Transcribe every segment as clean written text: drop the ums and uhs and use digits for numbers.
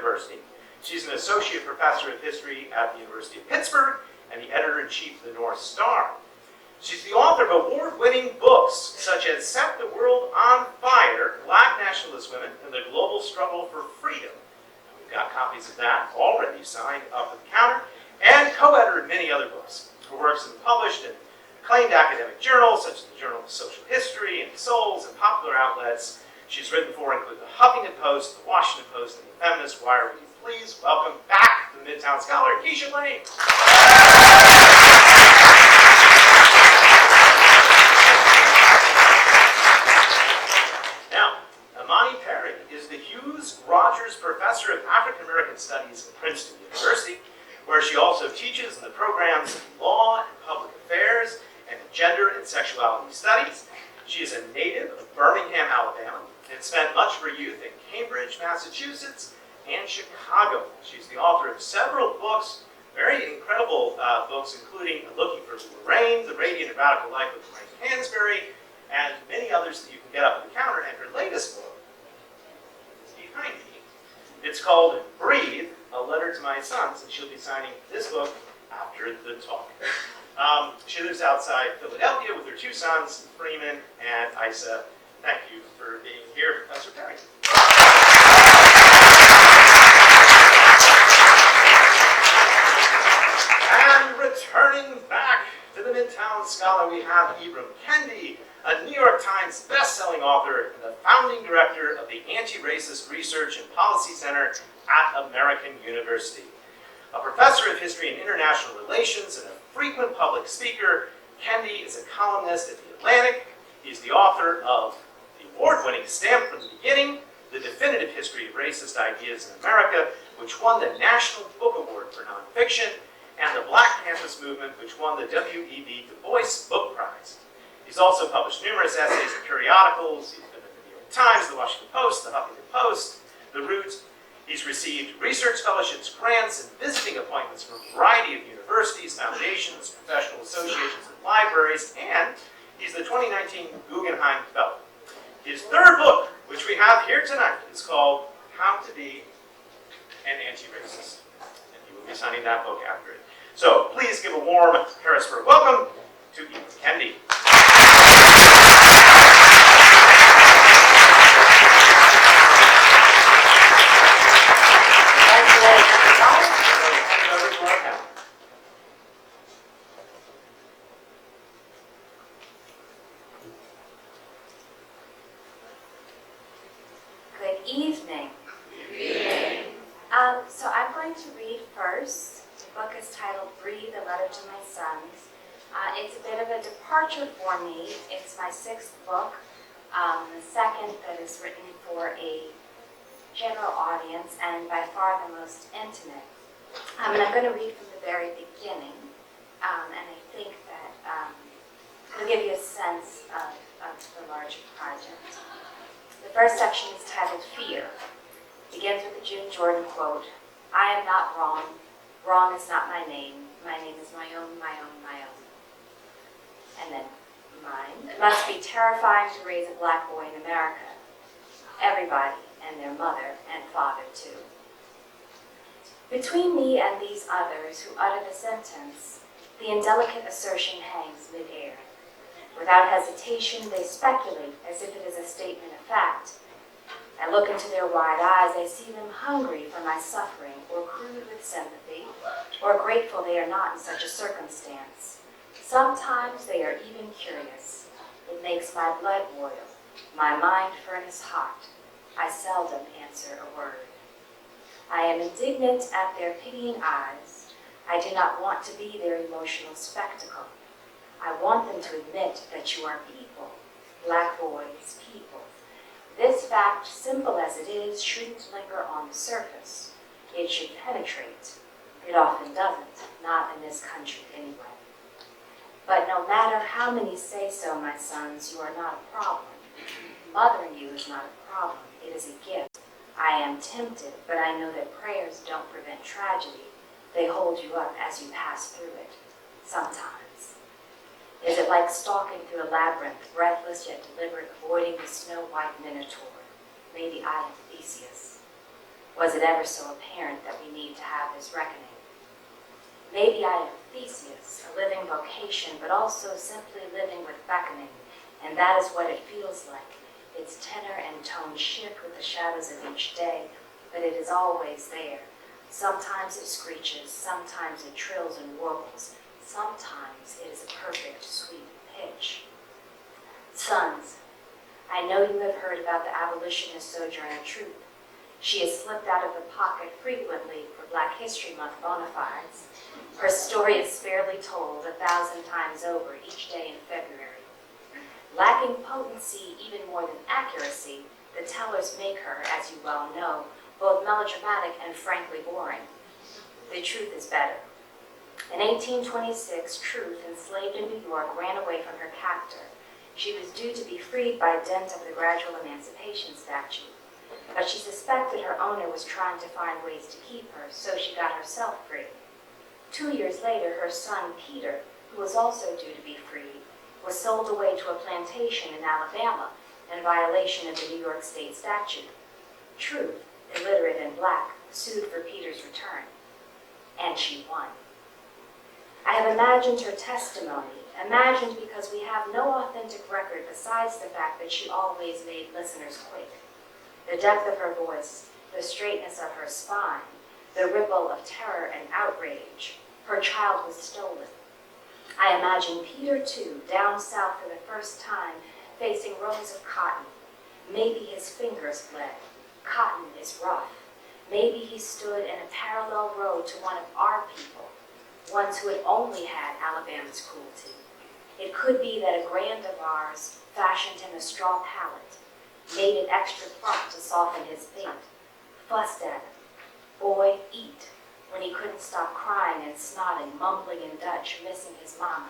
University. She's an associate professor of history at the University of Pittsburgh and the editor-in-chief of the North Star. She's the author of award-winning books such as Set the World on Fire, Black Nationalist Women and the Global Struggle for Freedom. We've got copies of that already signed up at the counter, and co-edited many other books. Her works have been published in acclaimed academic journals such as the Journal of Social History and Souls and popular outlets. She's written for include the Huffington Post, the Washington Post, and the Feminist Wire. Will you please welcome back the Midtown Scholar, Keisha N. Now, Imani Perry is the Hughes-Rogers Professor of African American Studies at Princeton University, where she also teaches in the programs of Law and Public Affairs and Gender and Sexuality Studies. She is a native of Birmingham, Alabama, and spent much of her youth in Cambridge, Massachusetts, and Chicago. She's the author of several books, very incredible books, including Looking for Lorraine, The Radiant and Radical Life of Lorraine Hansberry, and many others that you can get up at the counter. And her latest book is behind me. It's called Breathe, A Letter to My Sons, and she'll be signing this book after the talk. She lives outside Philadelphia with her two sons, Freeman and Isa. Thank you for being here, Professor Perry. And returning back to the Midtown Scholar, we have Ibram X.Kendi, a New York Times best-selling author and the founding director of the Anti-Racist Research and Policy Center at American University. A professor of history and international relations and a frequent public speaker, Kendi is a columnist at The Atlantic. He's the author of the award-winning Stamped from the Beginning, The Definitive History of Racist Ideas in America, which won the National Book Award for Nonfiction, and The Black Campus Movement, which won the W.E.B. Du Bois Book Prize. He's also published numerous essays and periodicals. He's been in the New York Times, the Washington Post, the Huffington Post, The Root. He's received research fellowships, grants, and visiting appointments from a variety of universities, foundations, professional associations, and libraries, and he's the 2019 Guggenheim Fellow. His third book, which we have here tonight, is called How to Be an Anti-Racist. And he will be signing that book after it. So please give a warm Harrisburg welcome to Ibram X.Kendi. Good evening. So I'm going to read first. The book is titled Breathe, A Letter to My Sons. It's a bit of a departure for me. It's my sixth book, the second that is written for a general audience and by far the most intimate. And I'm going to read from the very beginning, and I think that it'll give you a sense of the larger project. The first section is titled Fear. It begins with a Jim Jordan quote, "I am not wrong. Wrong is not my name. My name is my own, my own, my own." And then mine. It must be terrifying to raise a black boy in America. Everybody, and their mother and father too. Between me and these others who utter the sentence, the indelicate assertion hangs mid-air. Without hesitation, they speculate as if it is a statement of fact. I look into their wide eyes, I see them hungry for my suffering, or crude with sympathy, or grateful they are not in such a circumstance. Sometimes they are even curious. It makes my blood boil, my mind furnace hot. I seldom answer a word. I am indignant at their pitying eyes. I do not want to be their emotional spectacle. I want them to admit that you are people, black boys, people. This fact, simple as it is, shouldn't linger on the surface. It should penetrate. It often doesn't, not in this country anyway. But no matter how many say so, my sons, you are not a problem. Mothering you is not a problem, it is a gift. I am tempted, but I know that prayers don't prevent tragedy. They hold you up as you pass through it, sometimes. Is it like stalking through a labyrinth, breathless yet deliberate, avoiding the snow-white minotaur? Maybe I am Theseus. Was it ever so apparent that we need to have this reckoning? Maybe I am Theseus, a living vocation, but also simply living with beckoning, and that is what it feels like. Its tenor and tone shift with the shadows of each day, but it is always there. Sometimes it screeches, sometimes it trills and warbles, sometimes it is a perfect, sweet pitch. Sons, I know you have heard about the abolitionist Sojourner Truth. She has slipped out of the pocket frequently for Black History Month bona fides. Her story is fairly told 1,000 times over each day in February. Lacking potency even more than accuracy, the tellers make her, as you well know, both melodramatic and frankly boring. The truth is better. In 1826, Truth, enslaved in New York, ran away from her captor. She was due to be freed by dint of the gradual emancipation statute, but she suspected her owner was trying to find ways to keep her, so she got herself free. 2 years later, her son, Peter, who was also due to be freed, was sold away to a plantation in Alabama in violation of the New York State statute. Truth, illiterate and Black, sued for Peter's return, and she won. I have imagined her testimony, imagined because we have no authentic record besides the fact that she always made listeners quake. The depth of her voice, the straightness of her spine, the ripple of terror and outrage. Her child was stolen. I imagine Peter, too, down south for the first time, facing rows of cotton. Maybe his fingers bled. Cotton is rough. Maybe he stood in a parallel road to one of our people, ones who had only had Alabama's cruelty. It could be that a grand of ours fashioned him a straw pallet, made it extra plump to soften his fate, fussed at him. Boy, eat, when he couldn't stop crying and snotting, mumbling in Dutch, missing his mama.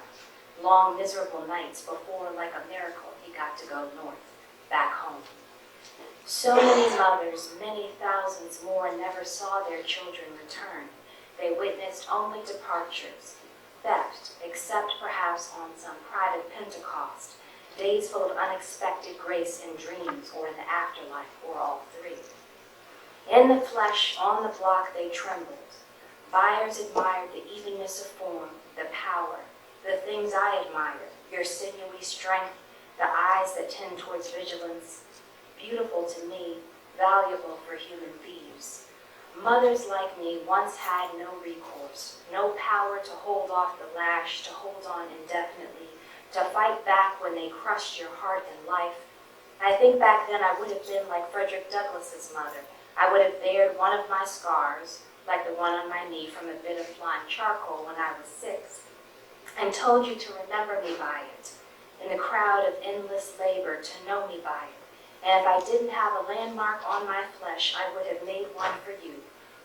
Long, miserable nights before, like a miracle, he got to go north, back home. So many mothers, many thousands more, never saw their children return. They witnessed only departures, theft, except perhaps on some private Pentecost, days full of unexpected grace in dreams or in the afterlife, or all three. In the flesh, on the block, they trembled. Buyers admired the evenness of form, the power, the things I admire, your sinewy strength, the eyes that tend towards vigilance, beautiful to me, valuable for human thieves. Mothers like me once had no recourse, no power to hold off the lash, to hold on indefinitely, to fight back when they crushed your heart and life. I think back then I would have been like Frederick Douglass's mother. I would have bared one of my scars, like the one on my knee from a bit of flying charcoal when I was 6, and told you to remember me by it, in the crowd of endless labor to know me by it. And if I didn't have a landmark on my flesh, I would have made one for you,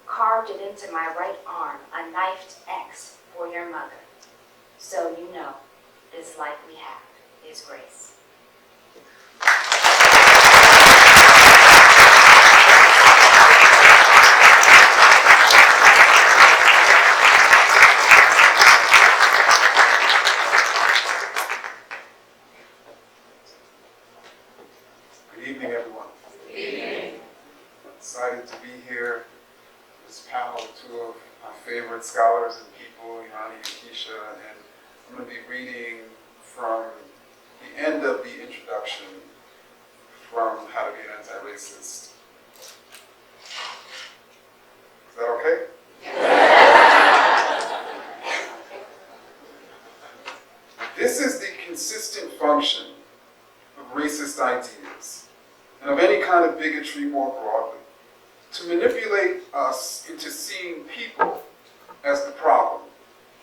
carved it into my right arm, a knifed X for your mother. So you know, this life we have is grace. Good evening, everyone. Good evening. Excited to be here. This panel of two of my favorite scholars and people, Imani and Keisha, and I'm going to be reading from the end of the introduction from How to Be an Anti-Racist. Is that okay? This is the consistent function of racist ideas, and of any kind of bigotry more broadly, to manipulate us into seeing people as the problem,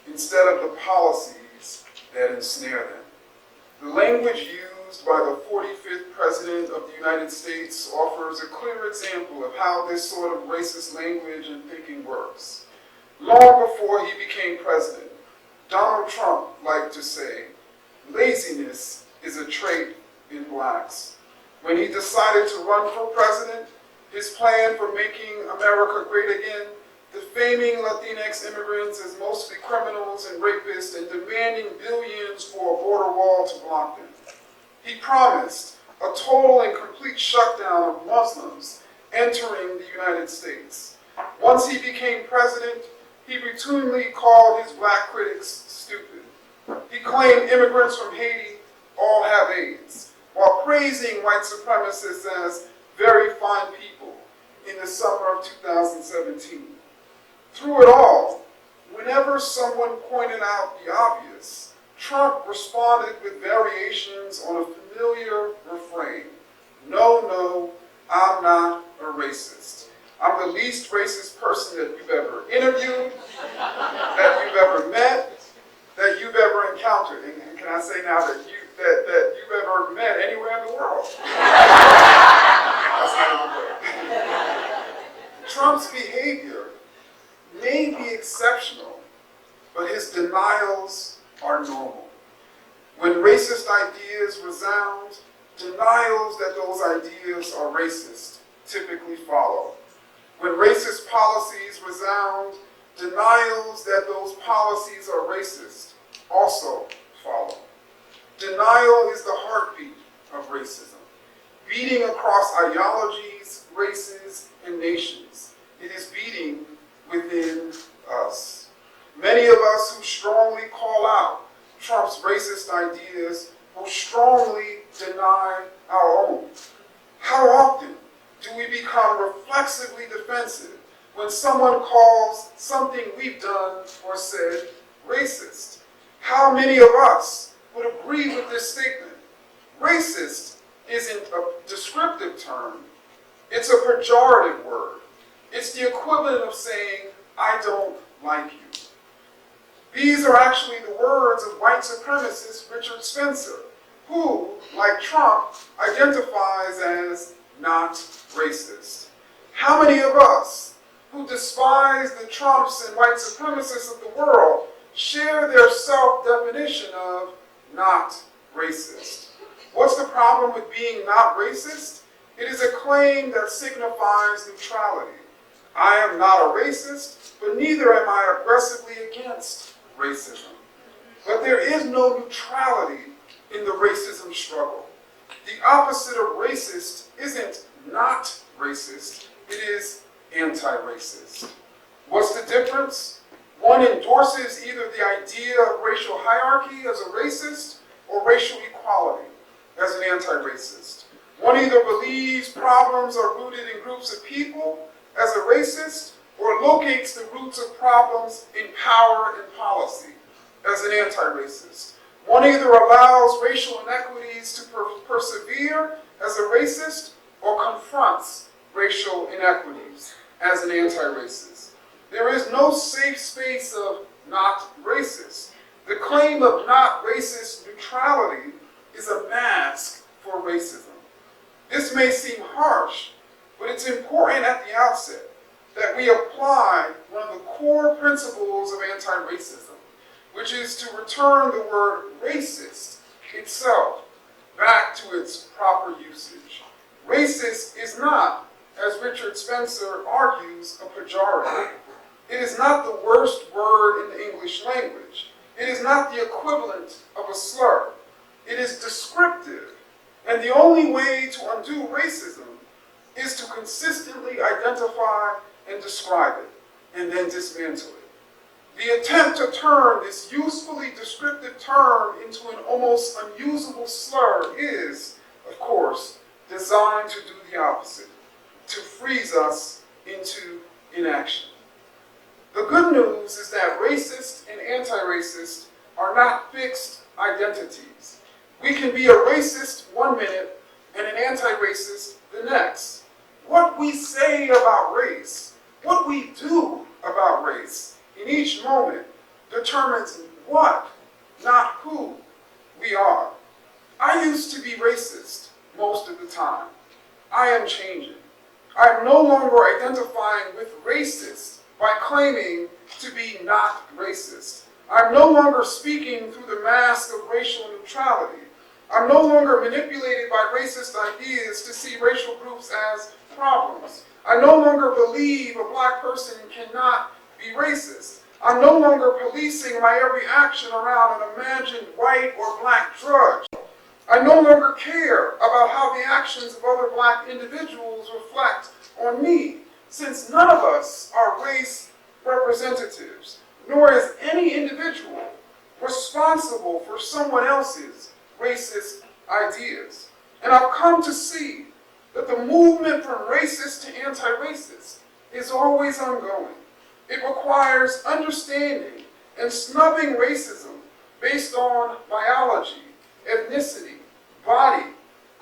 instead of the policies that ensnare them. The language used by the 45th President of the United States offers a clear example of how this sort of racist language and thinking works. Long before he became president, Donald Trump liked to say, laziness is a trait in blacks. When he decided to run for president, his plan for making America great again, defaming Latinx immigrants as mostly criminals and rapists and demanding billions for a border wall to block them. He promised a total and complete shutdown of Muslims entering the United States. Once he became president, he routinely called his black critics stupid. He claimed immigrants from Haiti all have AIDS, while praising white supremacists as very fine people in the summer of 2017. Through it all, whenever someone pointed out the obvious, Trump responded with variations on a familiar refrain. No, no, I'm not a racist. I'm the least racist person that you've ever interviewed, that you've ever met, that you've ever encountered. And can I say now that you've ever met anywhere in the world? That's not in the world. Trump's behavior may be exceptional, but his denials are normal. When racist ideas resound, denials that those ideas are racist typically follow. When racist policies resound, denials that those policies are racist also follow. Denial is the heartbeat of racism, beating across ideologies, races, and nations. It is beating within us. Many of us who strongly call out Trump's racist ideas will strongly deny our own. How often do we become reflexively defensive when someone calls something we've done or said racist? How many of us would agree with this statement? Racist isn't a descriptive term, it's a pejorative word. It's the equivalent of saying, I don't like you. These are actually the words of white supremacist Richard Spencer, who, like Trump, identifies as not racist. How many of us who despise the Trumps and white supremacists of the world share their self-definition of not racist? What's the problem with being not racist? It is a claim that signifies neutrality. I am not a racist, but neither am I aggressively against racism. But there is no neutrality in the racism struggle. The opposite of racist isn't not racist, it is anti-racist. What's the difference? One endorses either the idea of racial hierarchy as a racist or racial equality as an anti-racist. One either believes problems are rooted in groups of people as a racist or locates the roots of problems in power and policy as an anti-racist. One either allows racial inequities to persevere as a racist or confronts racial inequities as an anti-racist. There is no safe space of not racist. The claim of not racist neutrality is a mask for racism. This may seem harsh, but it's important at the outset that we apply one of the core principles of anti-racism, which is to return the word racist itself back to its proper usage. Racist is not, as Richard Spencer argues, a pejorative. It is not the worst word in the English language. It is not the equivalent of a slur. It is descriptive. And the only way to undo racism is to consistently identify and describe it, and then dismantle it. The attempt to turn this usefully descriptive term into an almost unusable slur is, of course, designed to do the opposite, to freeze us into inaction. The good news is that racist and anti-racist are not fixed identities. We can be a racist one minute and an anti-racist the next. What we say about race, what we do about race in each moment determines what, not who, we are. I used to be racist most of the time. I am changing. I am no longer identifying with racist by claiming to be not racist. I'm no longer speaking through the mask of racial neutrality. I'm no longer manipulated by racist ideas to see racial groups as problems. I no longer believe a black person cannot be racist. I'm no longer policing my every action around an imagined white or black drudge. I no longer care about how the actions of other black individuals reflect on me, since none of us are race representatives, nor is any individual responsible for someone else's racist ideas. And I've come to see that the movement from racist to anti-racist is always ongoing. It requires understanding and snubbing racism based on biology, ethnicity, body,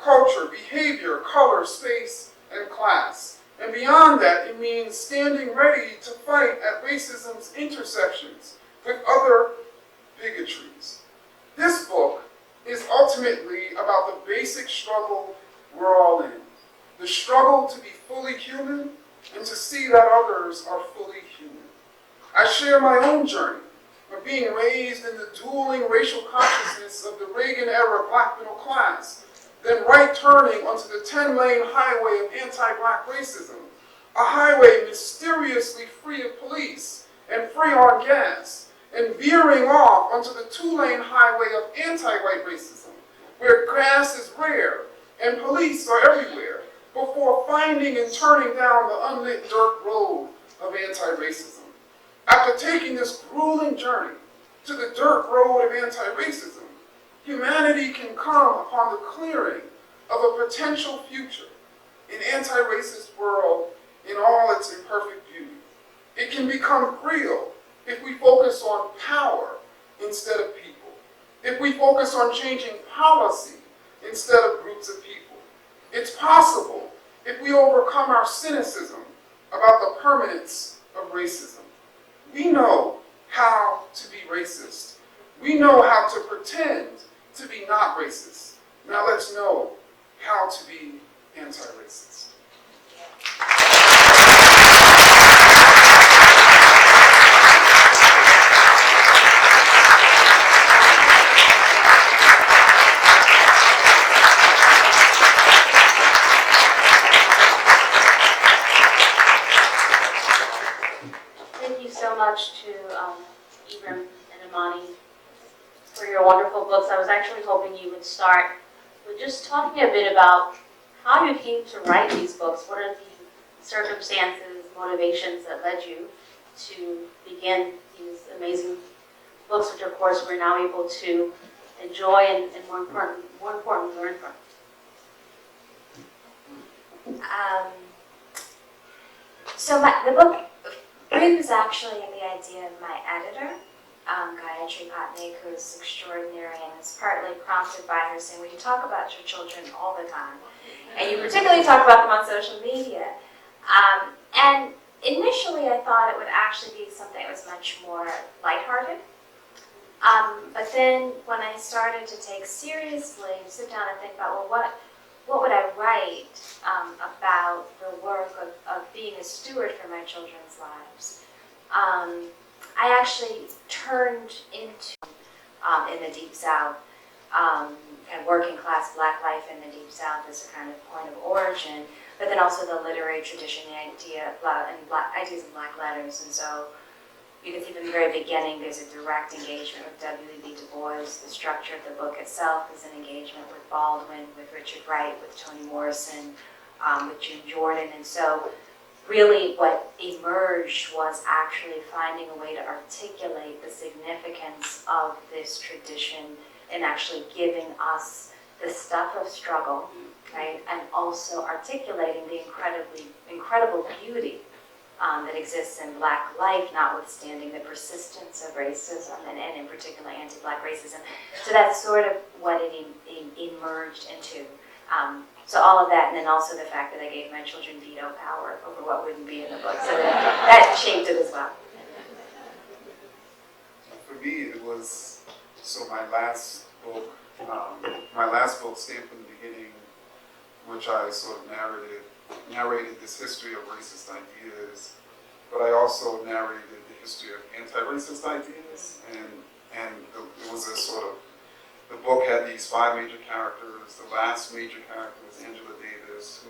culture, behavior, color, space, and class. And beyond that, it means standing ready to fight at racism's intersections with other bigotries. This book is ultimately about the basic struggle we're all in. The struggle to be fully human and to see that others are fully human. I share my own journey of being raised in the dueling racial consciousness of the Reagan-era black middle class, then right turning onto the 10-lane highway of anti-black racism, a highway mysteriously free of police and free on gas, and veering off onto the 2-lane highway of anti-white racism, where gas is rare and police are everywhere, before finding and turning down the unlit dirt road of anti-racism. After taking this grueling journey to the dirt road of anti-racism, humanity can come upon the clearing of a potential future, an anti-racist world in all its imperfect beauty. It can become real if we focus on power instead of people, if we focus on changing policy instead of groups of people. It's possible if we overcome our cynicism about the permanence of racism. We know how to be racist. We know how to pretend to be not racist. Now let's know how to be anti-racist. Thank you so much to Ibram and Imani for your wonderful books. I was actually hoping you would start with just talking a bit about how you came to write these books. What are the circumstances, motivations that led you to begin these amazing books, which of course we're now able to enjoy and more important, learn from? The book brings actually in the idea of my editor, Gayatri Patnaik, who's extraordinary, and it's partly prompted by her saying, well, you talk about your children all the time, and you particularly talk about them on social media. And initially I thought it would actually be something that was much more lighthearted. But then when I started to take seriously, sit down and think about, well, what would I write about the work of being a steward for my children's lives? I actually turned into, in the Deep South, kind of working class black life in the Deep South as a kind of point of origin, but then also the literary tradition, the idea of ideas in black letters. And so you can see from the very beginning there's a direct engagement with W.E.B. Du Bois. The structure of the book itself is an engagement with Baldwin, with Richard Wright, with Toni Morrison, with June Jordan. And so really what emerged was actually finding a way to articulate the significance of this tradition and actually giving us the stuff of struggle, right? And also articulating the incredible beauty that exists in black life, notwithstanding the persistence of racism and in particular anti-black racism. So that's sort of what it emerged into. So all of that, and then also the fact that I gave my children veto power over what wouldn't be in the book. So that shaped it as well. For me, it was, so my last book, Stand from the Beginning, which I sort of narrated this history of racist ideas, but I also narrated the history of anti-racist ideas, and it was a sort of, the book had these 5 major characters. The last major character was Angela Davis,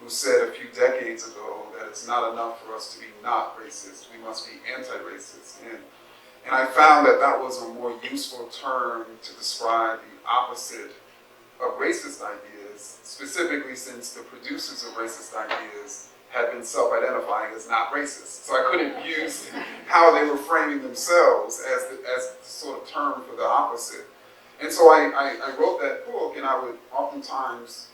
who said a few decades ago that it's not enough for us to be not racist, we must be anti-racist. And I found that that was a more useful term to describe the opposite of racist ideas, specifically since the producers of racist ideas had been self-identifying as not racist. So I couldn't use how they were framing themselves as the sort of term for the opposite. And so I wrote that book, and I would oftentimes,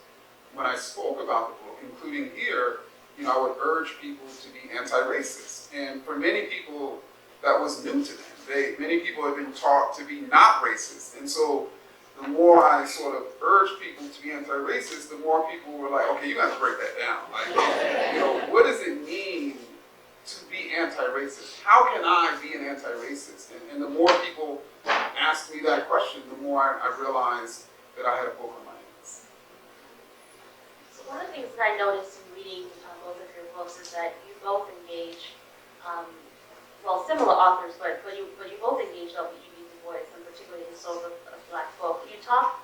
when I spoke about the book, including here, I would urge people to be anti-racist. And for many people, that was new to them. Many people had been taught to be not racist. And so the more I sort of urged people to be anti-racist, the more people were like, okay, you got to break that down. Like, what does it mean to be anti-racist? How can I be an anti-racist? And the more people asked me that question, the more I realized that I had a book on my hands. So one of the things that I noticed in reading both of your books is that you both engage, similar authors, but you both engage W.E.B. Du Bois, and particularly his Souls of Black Folk. You talk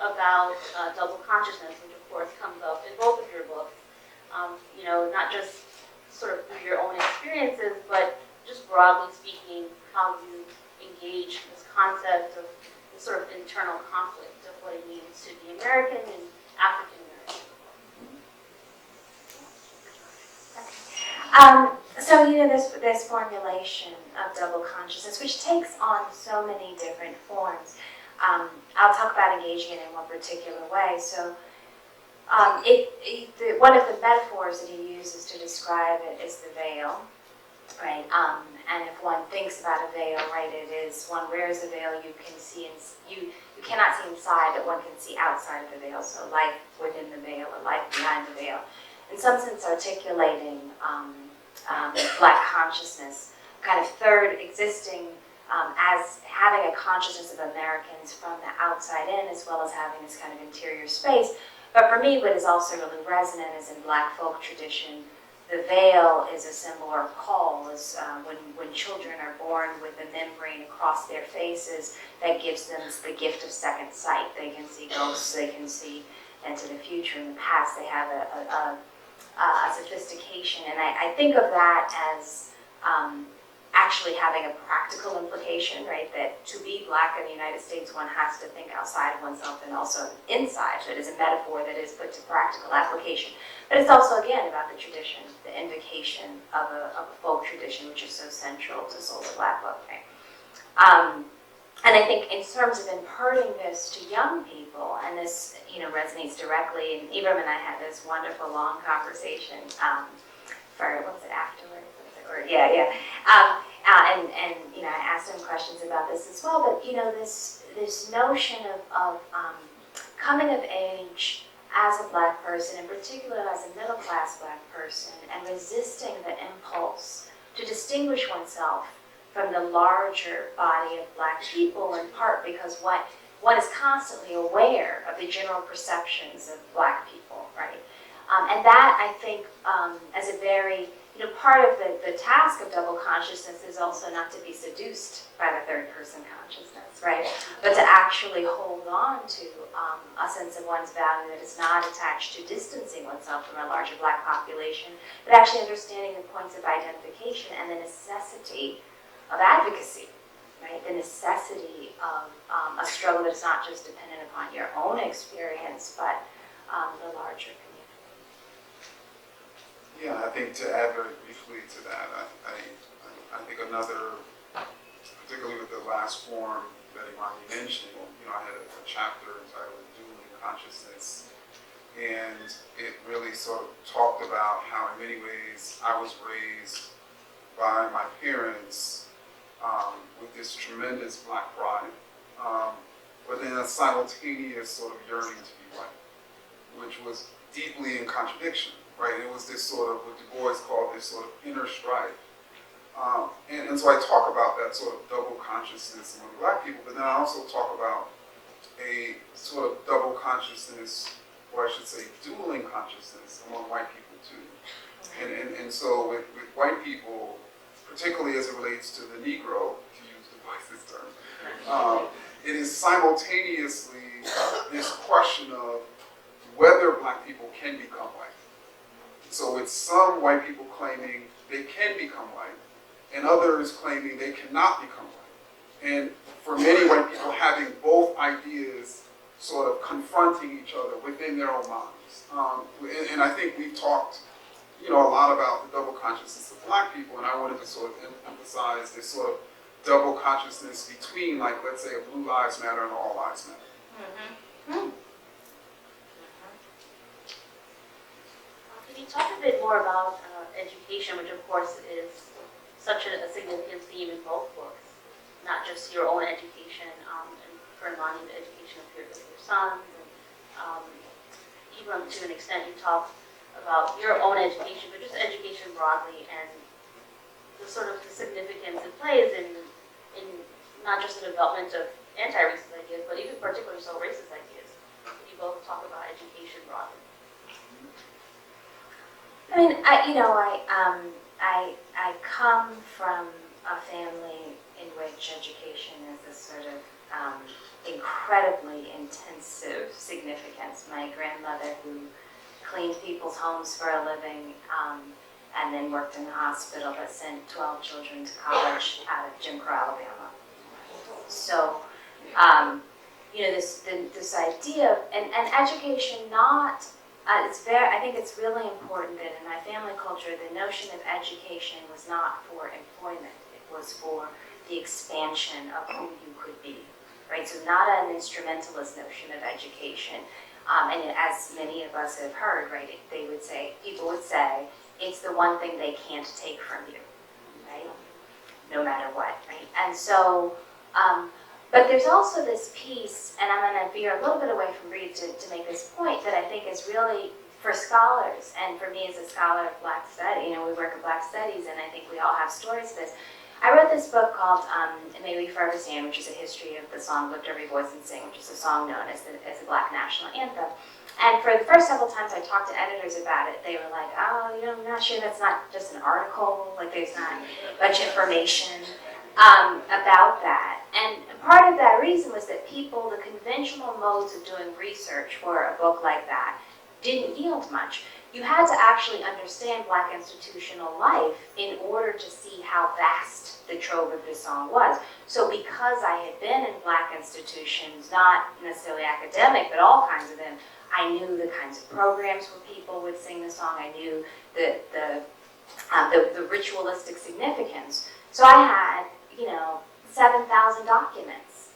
about double consciousness, which of course comes up in both of your books. Not just sort of through your own experiences, but just broadly speaking, how you engage this concept of the sort of internal conflict of what it means to be American and African American. So this formulation of double consciousness, which takes on so many different forms. I'll talk about engaging it in one particular way. So one of the metaphors that he uses to describe it is the veil, right? And if one thinks about a veil, right, it is one wears a veil, you can see, you cannot see inside, but one can see outside of the veil. So life within the veil or life behind the veil. In some sense, articulating Black consciousness, kind of third existing as having a consciousness of Americans from the outside in, as well as having this kind of interior space. But for me, what is also really resonant is in Black folk tradition, the veil is a symbol or call, is when children are born with a membrane across their faces that gives them the gift of second sight. They can see ghosts, they can see into the future. In the past, they have a sophistication, and I think of that as actually having a practical implication, right? That to be Black in the United States, one has to think outside of oneself and also inside. So it is a metaphor that is put to practical application. But it's also, again, about the tradition, the invocation of a folk tradition, which is so central to Souls of Black folk, right? And I think in terms of imparting this to young people, and this resonates directly, and Ibram and I had this wonderful long conversation for, what was it, afterwards? And I asked him questions about this as well, but this notion of coming of age as a Black person, in particular as a middle class Black person, and resisting the impulse to distinguish oneself from the larger body of Black people, in part because one is constantly aware of the general perceptions of Black people, right? And that, I think, as a very, part of the task of double consciousness is also not to be seduced by the third person consciousness, right? But to actually hold on to a sense of one's value that is not attached to distancing oneself from a larger Black population, but actually understanding the points of identification and the necessity of advocacy, right? The necessity of a struggle that's not just dependent upon your own experience, but the larger community. Yeah, I think to add very briefly to that, I think another, particularly with the last form that Imani mentioned, I had a chapter entitled Dueling Consciousness, and it really sort of talked about how in many ways I was raised by my parents with this tremendous Black pride, but then a simultaneous sort of yearning to be white, which was deeply in contradiction. Right, it was this sort of what Du Bois called this sort of inner strife, and so I talk about that sort of double consciousness among Black people, but then I also talk about a sort of double consciousness, or I should say, dueling consciousness among white people too, and so with white people, particularly as it relates to the Negro, to use Du Bois's term, it is simultaneously this question of whether Black people can become white. So with some white people claiming they can become white, and others claiming they cannot become white. And for many white people having both ideas sort of confronting each other within their own minds. And I think we've talked a lot about the double consciousness of Black people, and I wanted to sort of emphasize this sort of double consciousness between, like, let's say, a Blue Lives Matter and All Lives Matter. Can you talk a bit more about education, which of course is such a significant theme in both books, not just your own education, and for Imani, the education of your sons, and even to an extent you talk about your own education, but just education broadly, and the sort of the significance it plays in not just the development of anti-racist ideas, but even particularly so racist ideas. You both talk about education broadly. I mean, I come from a family in which education is a sort of incredibly intensive significance. My grandmother, who cleaned people's homes for a living, and then worked in the hospital, that sent 12 children to college out of Jim Crow, Alabama. So, this idea of, and education not, I think it's really important that in my family culture, the notion of education was not for employment, it was for the expansion of who you could be, right? So not an instrumentalist notion of education. And as many of us have heard, right, people would say, it's the one thing they can't take from you, right? No matter what, right? And so, but there's also this piece, and I'm going to veer a little bit away from Reed to make this point, that I think is really, for scholars, and for me as a scholar of Black study, we work in Black studies, and I think we all have stories of this. I wrote this book called May We Forever Stand, which is a history of the song Lift Every Voice and Sing, which is a song known as the Black National Anthem. And for the first several times I talked to editors about it, they were like, I'm not sure that's not just an article, like there's not much information about that. And part of that reason was that the conventional modes of doing research for a book like that didn't yield much. You had to actually understand Black institutional life in order to see how vast the trove of this song was. So because I had been in Black institutions, not necessarily academic, but all kinds of them, I knew the kinds of programs where people would sing the song. I knew the ritualistic significance. So I had, 7,000 documents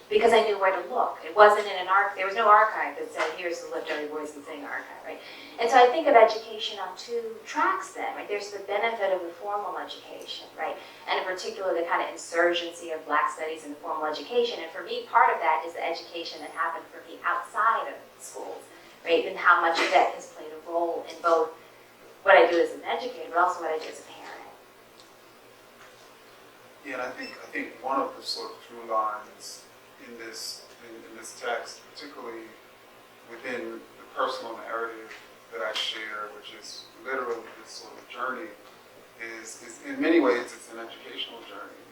because I knew where to look. It wasn't in an there was no archive that said, here's the Lift Every Voice and Sing archive, right? And so I think of education on two tracks then, right? There's the benefit of the formal education, right? And in particular, the kind of insurgency of Black studies in formal education. And for me, part of that is the education that happened for me outside of schools, right? And how much of that has played a role in both what I do as an educator, but also what I do as a parent. Yeah, and I think one of the sort of through lines in this text, particularly within the personal narrative that I share, which is literally this sort of journey, is in many ways it's an educational journey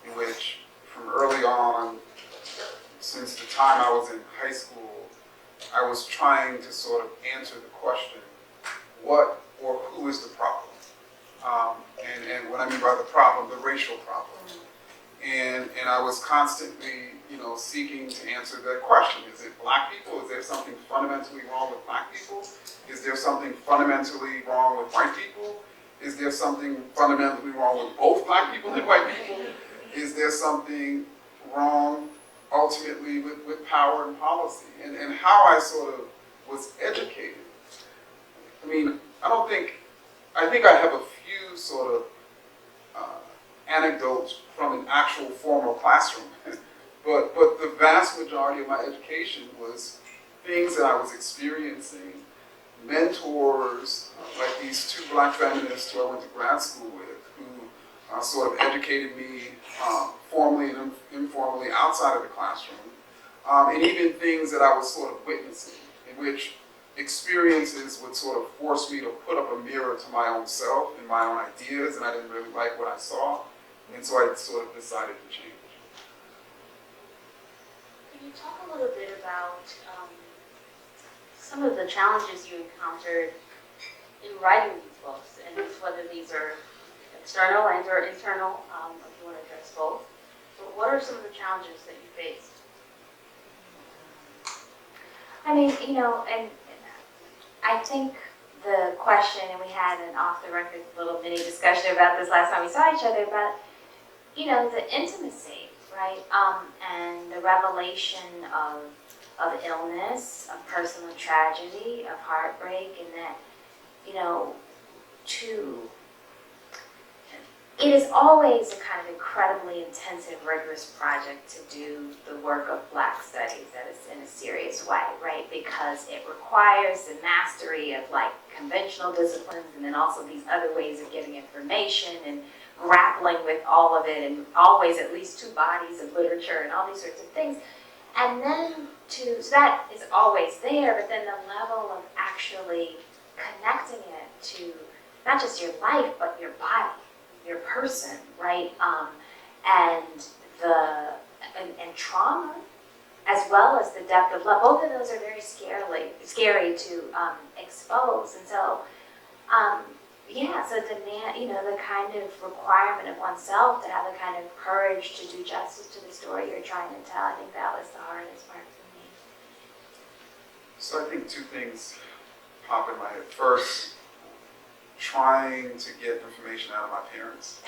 in which from early on, since the time I was in high school, I was trying to sort of answer the question, what or who is the problem? And what I mean by the problem, the racial problem. And I was constantly, seeking to answer that question. Is it Black people? Is there something fundamentally wrong with Black people? Is there something fundamentally wrong with white people? Is there something fundamentally wrong with both Black people and white people? Is there something wrong ultimately with power and policy? And how I sort of was educated. I think I have a few sort of anecdotes from an actual formal classroom, but the vast majority of my education was things that I was experiencing, mentors, like these two Black feminists who I went to grad school with, who sort of educated me formally and informally outside of the classroom, and even things that I was sort of witnessing, in which experiences would sort of force me to put up a mirror to my own self and my own ideas, and I didn't really like what I saw, and so I sort of decided to change. Can you talk a little bit about some of the challenges you encountered in writing these books, and whether these are external and or internal, if you want to address both. But what are some of the challenges that you faced? And I think the question, and we had an off-the-record little mini discussion about this last time we saw each other, about, you know, the intimacy, right? And the revelation of illness, of personal tragedy, of heartbreak, and that, you know, it is always a kind of incredibly intensive, rigorous project to do the work of Black studies that is in a serious way, right? Because it requires the mastery of like conventional disciplines and then also these other ways of getting information and grappling with all of it, and always at least two bodies of literature and all these sorts of things. And then so that is always there, but then the level of actually connecting it to not just your life, but your body, your person, right? And trauma, as well as the depth of love. Both of those are very scary to expose. And so, so demand, you know, the kind of requirement of oneself to have the kind of courage to do justice to the story you're trying to tell. I think that was the hardest part for me. So I think two things pop in my head. First, trying to get information out of my parents.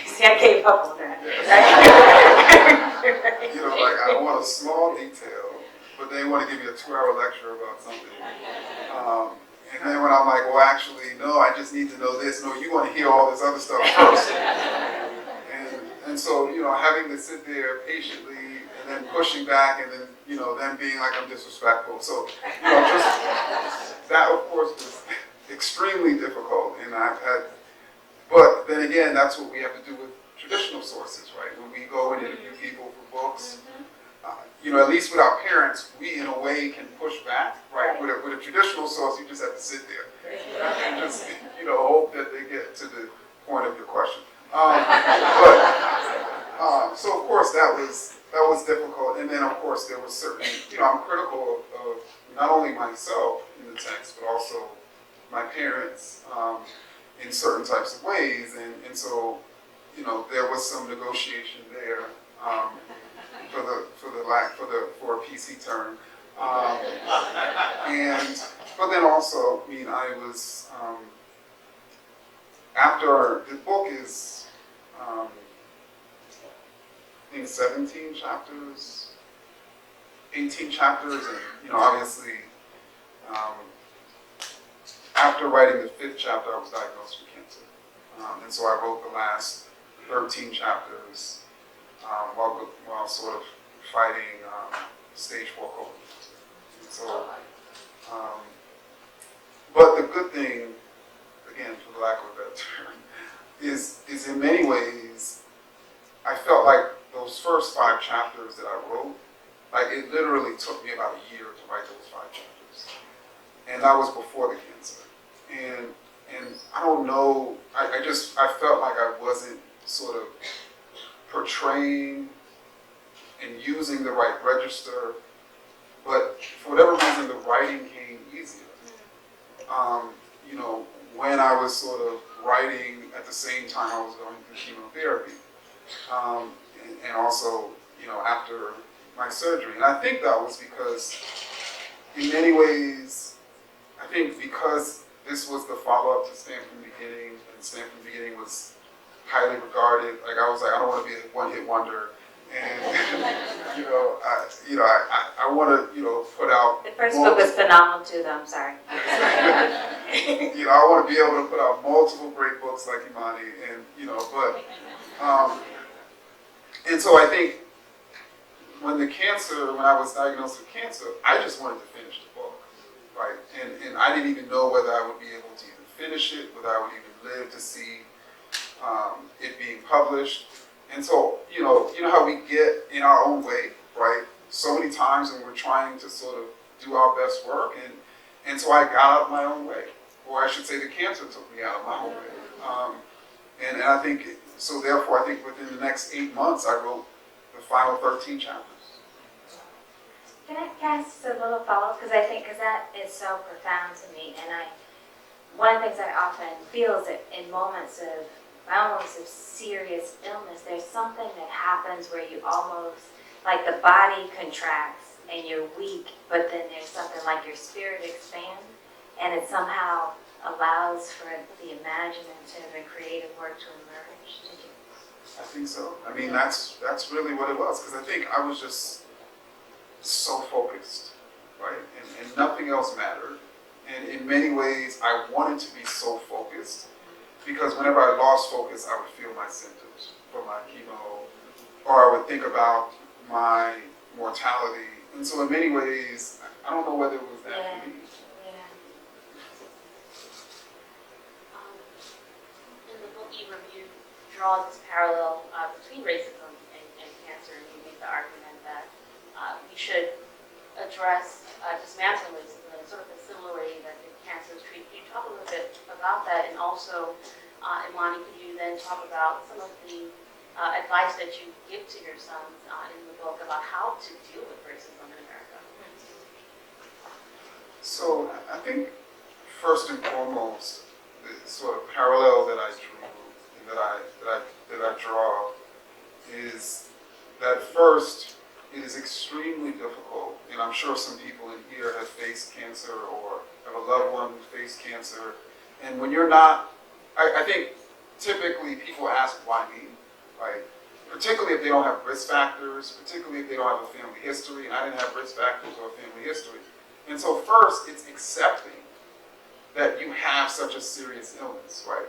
See, I gave up on that. Yeah. You know, like I want a small detail, but they want to give me a 2-hour lecture about something. And then when I'm like, well, actually, no, I just need to know this. No, you want to hear all this other stuff first. And so, you know, having to sit there patiently and then pushing back and then, you know, then being like I'm disrespectful. So, you know, just that, of course, was extremely difficult. And but then again, that's what we have to do with traditional sources, right? When we go and interview people for books, you know, at least with our parents, we in a way can push back, right? With a traditional source, you just have to sit there and just, you know, hope that they get to the point of your question. So of course that was difficult, and then of course there was certain, you know, I'm critical of not only myself in the text, but also my parents in certain types of ways, and so, you know, there was some negotiation there for a PC term, but then also, I mean, I was after the book is I think 17 chapters, 18 chapters, and, you know, obviously after writing the 5th chapter, I was diagnosed with cancer, and so I wrote the last 13 chapters while sort of fighting stage 4 colon cancer. So, but the good thing, again, for the lack of a better term, is in many ways, I felt like those first 5 chapters that I wrote, like it literally took me about a year to write those 5 chapters, and that was before the cancer. And I don't know, I felt like I wasn't sort of portraying and using the right register, but for whatever reason, the writing came easier. You know, when I was sort of writing at the same time I was going through chemotherapy, and also, you know, after my surgery. And I think that was because, in many ways, I think because this was the follow-up to Stand From the Beginning, and Stand From the Beginning was highly regarded. Like I was like, I don't want to be a one-hit wonder, and I want to, you know, put out. The first book was phenomenal too, though. I'm sorry. You know, I want to be able to put out multiple great books like Imani, and you know, but and so I think when I was diagnosed with cancer, I just wanted to finish the book, right? And I didn't even know whether I would be able to even finish it, whether I would even live to see it being published. And so, you know how we get in our own way, right? So many times when we're trying to sort of do our best work, and so I got out of my own way, or I should say the cancer took me out of my own way. And I think, so therefore I think within the next 8 months I wrote the final 13 chapters. Can I ask a little follow-up? Because that is so profound to me, and one of the things I often feel is that in moments of serious illness, there's something that happens where you almost, like the body contracts and you're weak, but then there's something like your spirit expands. and it somehow allows for the imaginative and creative work to emerge. Did you? I think so. I mean, that's really what it was, because I think I was just so focused, right? And nothing else mattered. And in many ways, I wanted to be so focused, because whenever I lost focus, I would feel my symptoms from my chemo, or I would think about my mortality. And so in many ways, I don't know whether it was that for me. In the book, Ibram, you draw this parallel between racism and cancer, and you make the argument that we should address dismantling racism in sort of a similar way that the cancer is treated. Can you talk a little bit about that? And also, Imani, could you then talk about some of the advice that you give to your sons in the book about how to deal with racism in America? So I think first and foremost, the sort of parallel that I drew and that I draw is that first, it is extremely difficult, and I'm sure some people in here have faced cancer or have a loved one who faced cancer, and when you're not, I think typically people ask why me, right? Particularly if they don't have risk factors, particularly if they don't have a family history, and I didn't have risk factors or a family history. And so first, it's accepting that you have such a serious illness, right?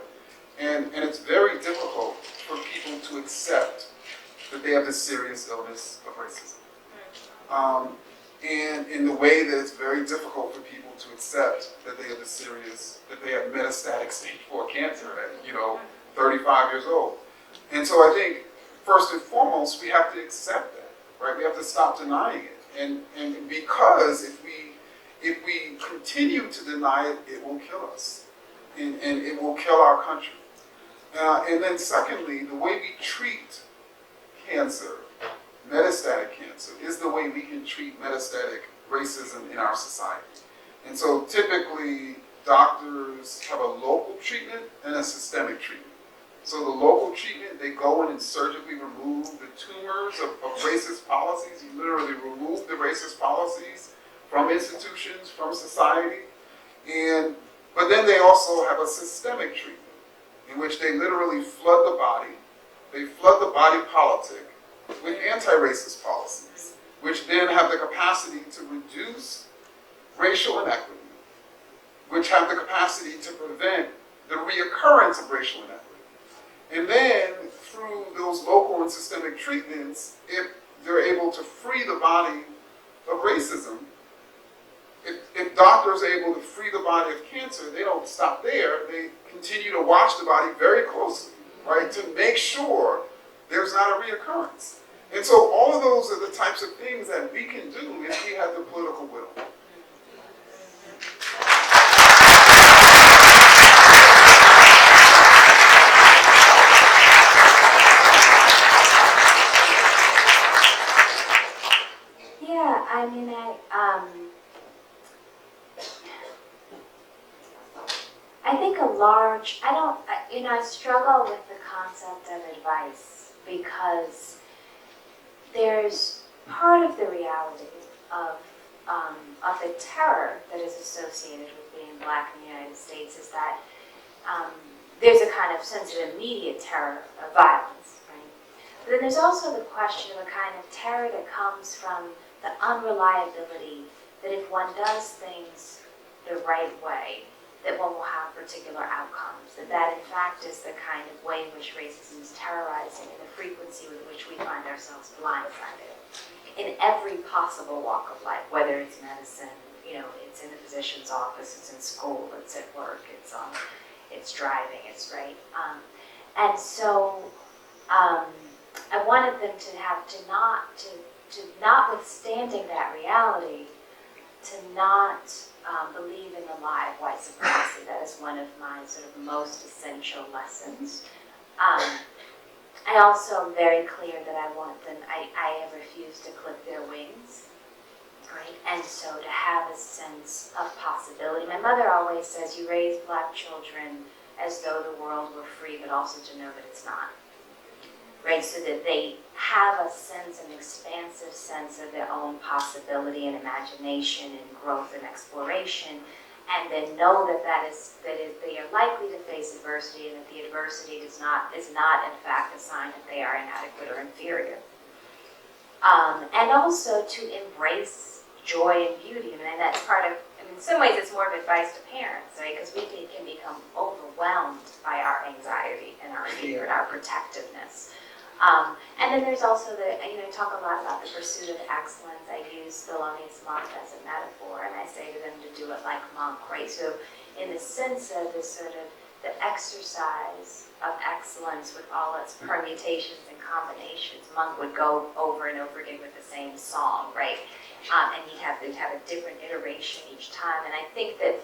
And it's very difficult for people to accept that they have this serious illness of racism. And in the way that it's very difficult for people to accept that they have that they have metastatic stage 4 cancer at, 35 years old. And so I think, first and foremost, we have to accept that, right? We have to stop denying it. And because if we continue to deny it, it will kill us. And it will kill our country. And then secondly, the way we treat cancer, metastatic cancer, is the way we can treat metastatic racism in our society. And so typically, doctors have a local treatment and a systemic treatment. So the local treatment, they go in and surgically remove the tumors of racist policies. You literally remove the racist policies from institutions, from society. But then they also have a systemic treatment in which they literally flood the body. They flood the body politic with anti-racist policies, which then have the capacity to reduce racial inequity, which have the capacity to prevent the reoccurrence of racial inequity. And then, through those local and systemic treatments, if they're able to free the body of racism, if doctors are able to free the body of cancer, they don't stop there. They continue to watch the body very closely, right, to make sure there's not a reoccurrence. And so all of those are the types of things that we can do if we have the political will. Yeah, I mean, I think I struggle with the concept of advice, because there's part of the reality of the terror that is associated with being Black in the United States is that there's a kind of sense of immediate terror of violence, right? But then there's also the question of a kind of terror that comes from the unreliability that if one does things the right way, that one will have particular outcomes, that in fact is the kind of way in which racism is terrorizing and the frequency with which we find ourselves blindsided in every possible walk of life, whether it's medicine, it's in the physician's office, it's in school, it's at work, it's driving, it's right. And so I wanted them to have to notwithstanding that reality, to not believe in the lie of white supremacy. That is one of my sort of most essential lessons. I also am very clear that I want them, I have refused to clip their wings, right? And so to have a sense of possibility. My mother always says, you raise Black children as though the world were free, but also to know that it's not. Right, so that they have a sense, an expansive sense of their own possibility and imagination and growth and exploration, and then know that they are likely to face adversity, and that the adversity is not in fact a sign that they are inadequate or inferior. And also to embrace joy and beauty, and that's part of, in some ways it's more of advice to parents, right? Because we can become overwhelmed by our anxiety and our fear and our protectiveness. And then there's also I talk a lot about the pursuit of excellence. I use Thelonious Monk as a metaphor, and I say to them to do it like Monk, right? So in the sense of this sort of the exercise of excellence with all its permutations and combinations, Monk would go over and over again with the same song, right? And you'd have a different iteration each time. And I think that,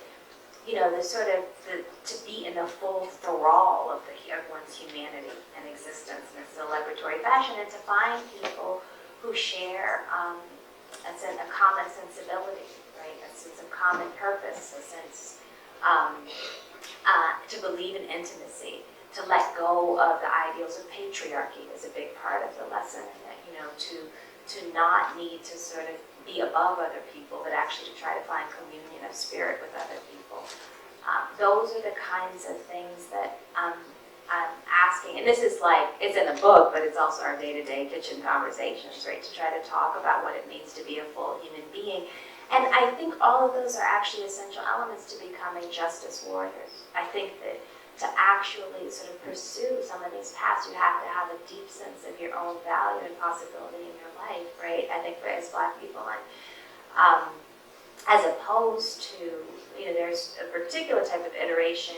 to be in the full thrall of one's humanity and existence in a celebratory fashion, and to find people who share a common sensibility, right? A sense of common purpose, a sense to believe in intimacy, to let go of the ideals of patriarchy is a big part of the lesson, and that, to not need to sort of be above other people, but actually to try to find communion of spirit with other people. Those are the kinds of things that I'm asking, and this is it's in the book, but it's also our day-to-day kitchen conversations, right? To try to talk about what it means to be a full human being. And I think all of those are actually essential elements to becoming justice warriors. I think that to actually sort of pursue some of these paths, you have to have a deep sense of your own value and possibility in your life, right? I think as Black people, and as opposed to, there's a particular type of iteration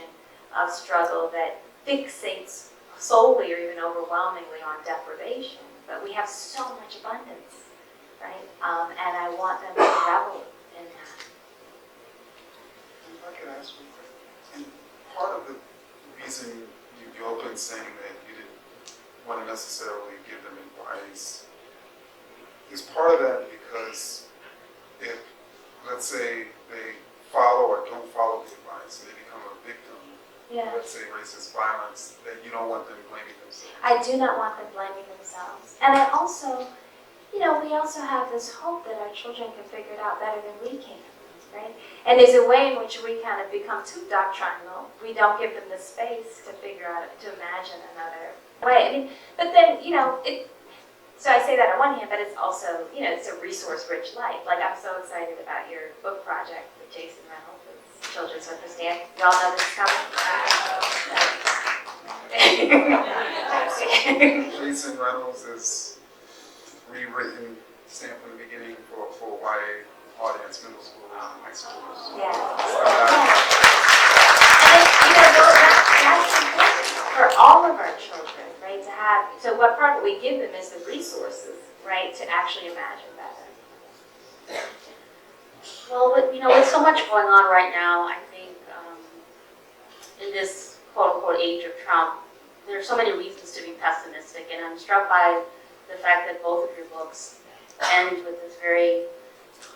of struggle that fixates solely or even overwhelmingly on deprivation, but we have so much abundance, right? And I want them to revel in that. If I could ask you, and part of the reason you opened saying that you didn't want to necessarily give them advice is part of that because if, let's say, they follow or don't follow the advice and they become a victim, let's say racist violence, then you don't want them blaming themselves. I do not want them blaming themselves. And I also, we also have this hope that our children can figure it out better than we can, right? And there's a way in which we kind of become too doctrinal. We don't give them the space to figure out, to imagine another way. But then, so I say that on one hand, but it's also, it's a resource-rich life. I'm so excited about your book project with Jason Reynolds, with Children's with the Stand. Y'all know this is coming? Jason Reynolds is rewritten, stamped from the beginning for YA audience, middle school and high schoolers. Yeah. And that's important for all of our children, right? To have, so what part of what we give them is the resources, right, to actually imagine better. Well, with so much going on right now, I think in this quote-unquote age of Trump, there are so many reasons to be pessimistic, and I'm struck by the fact that both of your books end with this very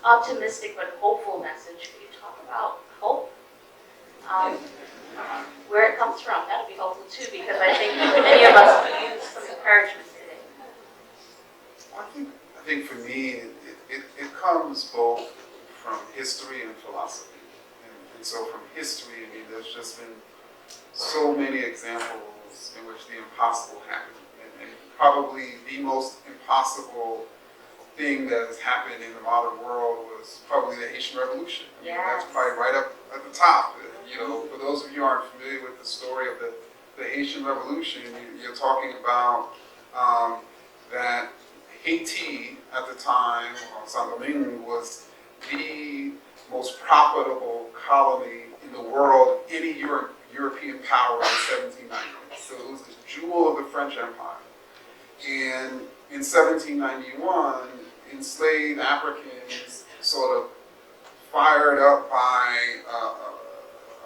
optimistic but hopeful message. Can you talk about hope? Where it comes from? That would be helpful too, because I think many of us could use some encouragement today. I think for me, it comes both from history and philosophy. And so from history, there's just been so many examples in which the impossible happened. And probably the most impossible thing that has happened in the modern world was probably the Haitian Revolution. That's probably right up at the top. For those of you who aren't familiar with the story of the Haitian Revolution, you're talking about that Haiti at the time, Saint-Domingue, was the most profitable colony in the world, any European power in the 1790s. So it was the jewel of the French Empire. And in 1791, enslaved Africans, sort of fired up by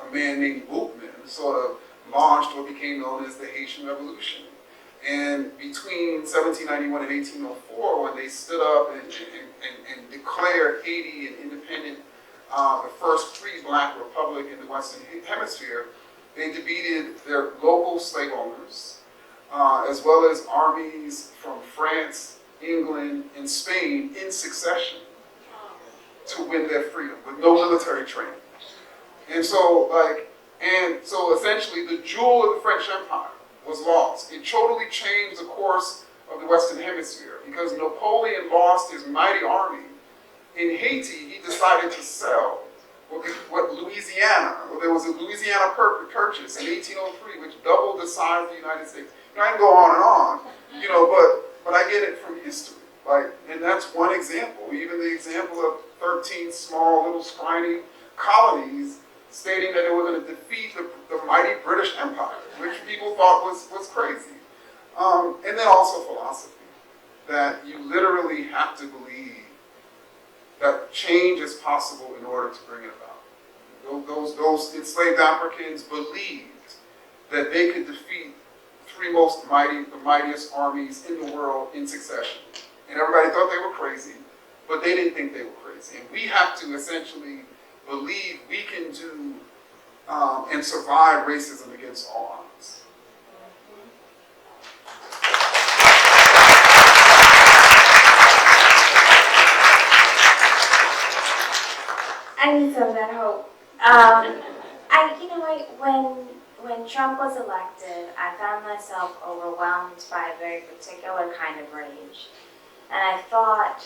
a man named Boukman, sort of launched what became known as the Haitian Revolution. And between 1791 and 1804, when they stood up and declared Haiti an independent, the first free Black republic in the Western Hemisphere, they defeated their local slave owners, as well as armies from France, England, and Spain in succession to win their freedom with no military training. And so essentially the jewel of the French Empire was lost. It totally changed the course of the Western Hemisphere because Napoleon lost his mighty army. In Haiti, he decided to sell Louisiana. Well, there was a Louisiana Purchase in 1803, which doubled the size of the United States. I can go on and on, but I get it from history. And that's one example. Even the example of 13 small little scrawny colonies stating that they were going to defeat the mighty British Empire, which people thought was crazy. And then also philosophy, that you literally have to believe that change is possible in order to bring it about. Those enslaved Africans believed that they could defeat the mightiest armies in the world in succession. And everybody thought they were crazy, but they didn't think they were crazy. And we have to essentially believe we can do and survive racism against all odds. I need some of that hope. When Trump was elected, I found myself overwhelmed by a very particular kind of rage. And I thought,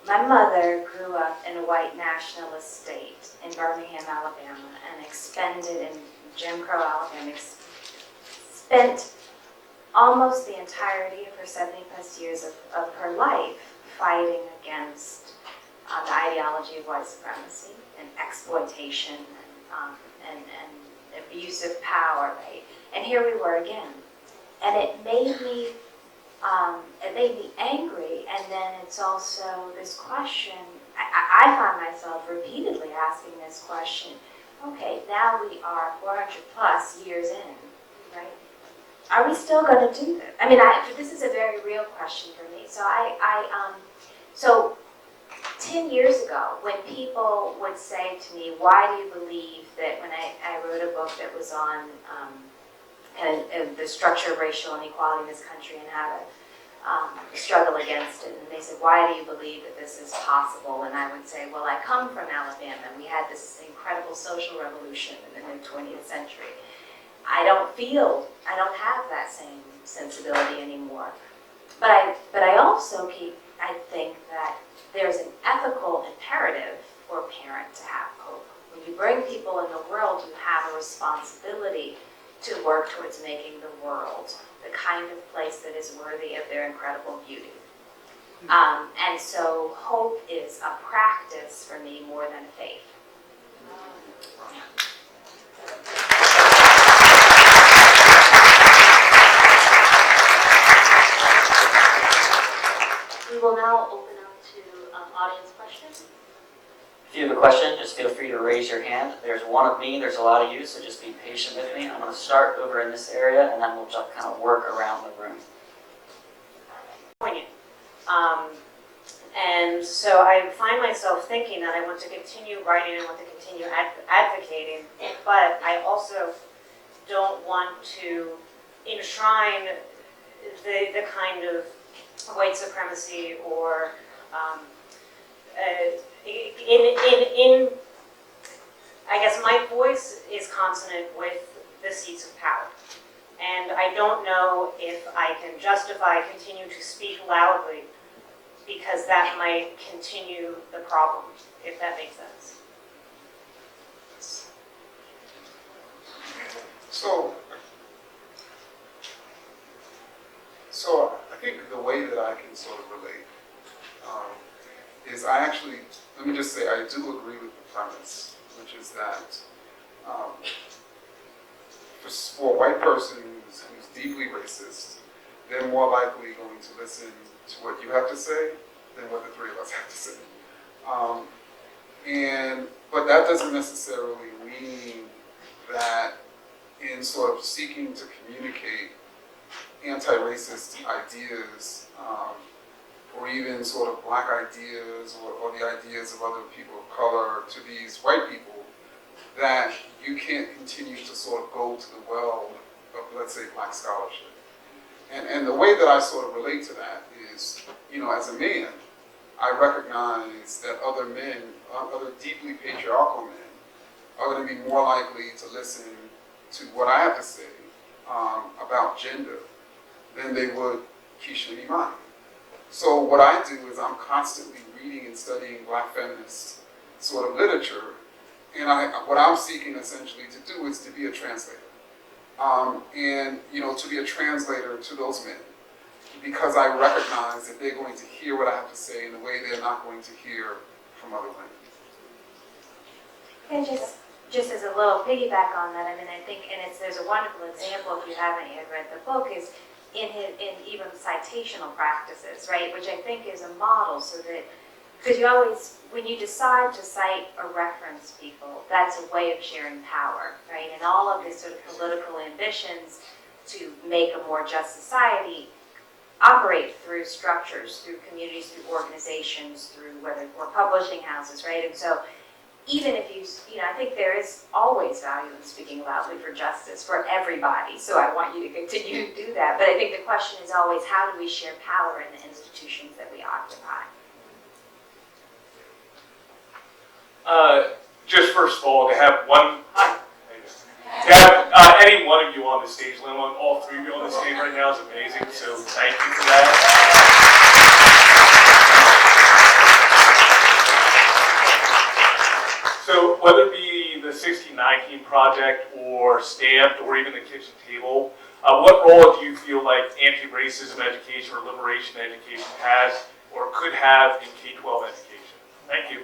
my mother grew up in a white nationalist state in Birmingham, Alabama, and expended in Jim Crow, Alabama, spent almost the entirety of her 70-plus years of her life fighting against the ideology of white supremacy and exploitation and abuse of power, right? And here we were again. And it made me angry, and then it's also this question, I found myself repeatedly asking this question, okay, now we are 400 plus years in, right? Are we still going to do this? I mean, this is a very real question for me. So 10 years ago, when people would say to me, why do you believe that, when I wrote a book that was on the structure of racial inequality in this country and how to struggle against it, and they said, why do you believe that this is possible? And I would say, well, I come from Alabama, and we had this incredible social revolution in the mid-20th century. I don't have that same sensibility anymore. But I also I think that there's an ethical imperative for a parent to have hope. When you bring people in the world, you have a responsibility to work towards making the world the kind of place that is worthy of their incredible beauty. And so hope is a practice for me more than a faith. We will now open up to audience questions. If you have a question, just feel free to raise your hand. There's one of me, there's a lot of you, so just be patient with me. I'm going to start over in this area, and then we'll just kind of work around the room. And so I find myself thinking that I want to continue writing and want to continue advocating, but I also don't want to enshrine the kind of white supremacy or I guess my voice is consonant with the seats of power. And I don't know if I can continue to speak loudly, because that might continue the problem, if that makes sense. So I think the way that I can sort of relate is let me just say, I do agree with the premise, which is that for a white person who's deeply racist, they're more likely going to listen to what you have to say than what the three of us have to say. But that doesn't necessarily mean that in sort of seeking to communicate anti-racist ideas, or even sort of black ideas or the ideas of other people of color to these white people, that you can't continue to sort of go to the well of, let's say, black scholarship. And the way that I sort of relate to that is, as a man, I recognize that other men, other deeply patriarchal men, are going to be more likely to listen to what I have to say about gender than they would Keisha and Imani. So what I do is I'm constantly reading and studying Black feminist sort of literature, and what I'm seeking essentially to do is to be a translator. And to be a translator to those men, because I recognize that they're going to hear what I have to say in a way they're not going to hear from other women. And just as a little piggyback on that, I mean, I think, and there's a wonderful example, if you haven't yet read the book, is in Ibram's citational practices, right, which I think is a model, so that, because you always, when you decide to cite or reference people, that's a way of sharing power, right, and all of these sort of political ambitions to make a more just society operate through structures, through communities, through organizations, through whether we're publishing houses, right, and so even if I think there is always value in speaking loudly for justice for everybody, so I want you to continue to do that. But I think the question is always, how do we share power in the institutions that we occupy? Just first of all, to have any one of you on the stage, let alone all three of you on the stage right now, is amazing, so thank you for that. So whether it be the 1619 project or Stamped or even the kitchen table, what role do you feel like anti-racism education or liberation education has or could have in K-12 education? Thank you.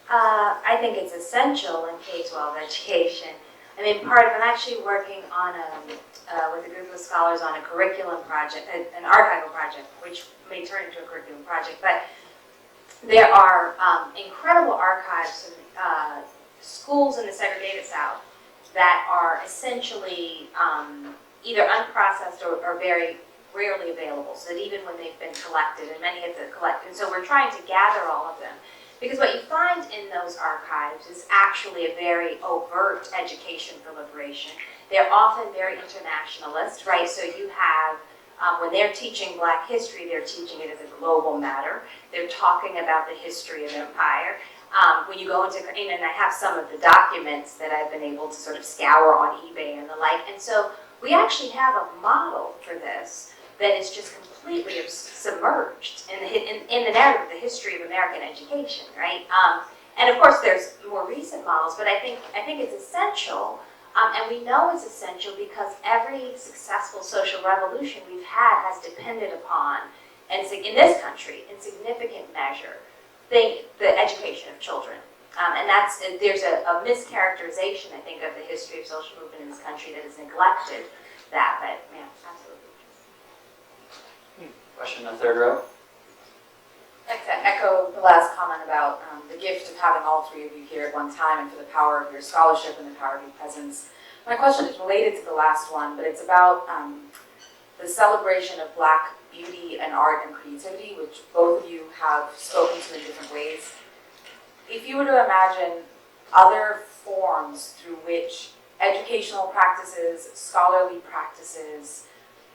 I think it's essential in K-12 education. I mean, I'm actually working on with a group of scholars on a curriculum project, an archival project, which may turn into a curriculum project, but there are incredible archives in schools in the segregated South that are essentially either unprocessed or very rarely available, so that even when they've been collected, and many of them collected, and so we're trying to gather all of them. Because what you find in those archives is actually a very overt education for liberation. They're often very internationalist, right? So you have, when they're teaching Black history, they're teaching it as a global matter. They're talking about the history of empire. When you go into, and I have some of the documents that I've been able to sort of scour on eBay and the like, and so we actually have a model for this that is just completely submerged in the narrative of the history of American education, right? And of course, there's more recent models, but I think it's essential, and we know it's essential because every successful social revolution we've had has depended upon, and in this country, in significant measure, the education of children. And there's a mischaracterization, I think, of the history of social movement in this country that has neglected that, but yeah, absolutely. Question in the third row. I'd like to echo the last comment about the gift of having all three of you here at one time and for the power of your scholarship and the power of your presence. My question is related to the last one, but it's about the celebration of Black beauty and art and creativity, which both of you have spoken to in different ways. If you were to imagine other forms through which educational practices, scholarly practices,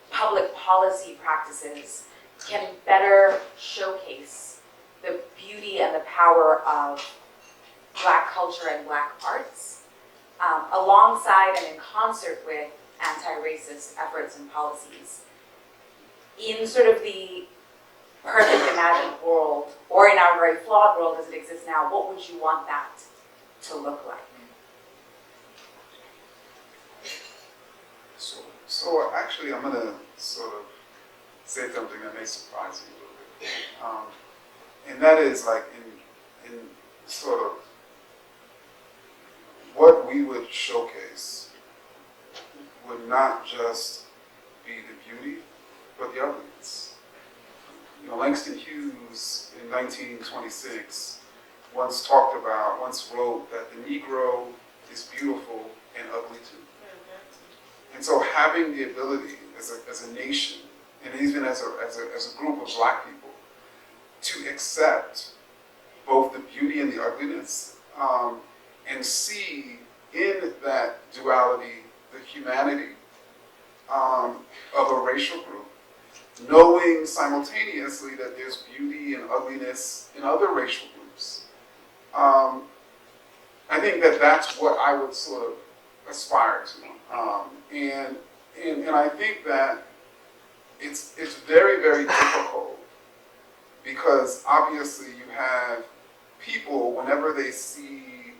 public policy practices can better showcase the beauty and the power of Black culture and Black arts, alongside and in concert with anti-racist efforts and policies. In sort of the perfect imagined world, or in our very flawed world as it exists now, what would you want that to look like? So actually, I'm going to sort of say something that may surprise you a little bit. And that is like in sort of what we would showcase would not just be the beauty, but the ugliness. Langston Hughes in 1926 once wrote that the Negro is beautiful and ugly too. And so having the ability as a nation, and even as a group of Black people, to accept both the beauty and the ugliness, and see in that duality the humanity of a racial group, knowing simultaneously that there's beauty and ugliness in other racial groups, I think that that's what I would sort of aspire to. And I think that it's very, very difficult because obviously you have people, whenever they see,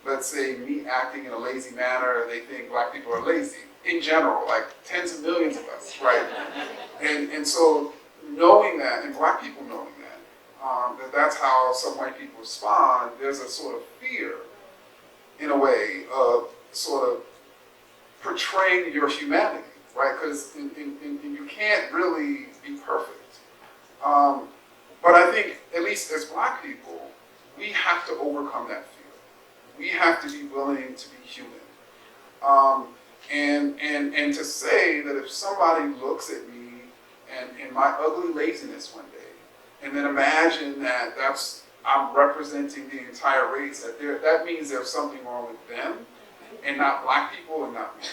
let's say, me acting in a lazy manner, they think black people are lazy. In general, like tens of millions of us, right? And so knowing that, and black people knowing that that's how some white people respond, there's a sort of fear, in a way, of sort of portraying your humanity, right? Because you can't really be perfect. But I think, at least as black people, we have to overcome that fear. We have to be willing to be human. And to say that if somebody looks at me and my ugly laziness one day, and then imagine that I'm representing the entire race, that means there's something wrong with them, and not black people and not me.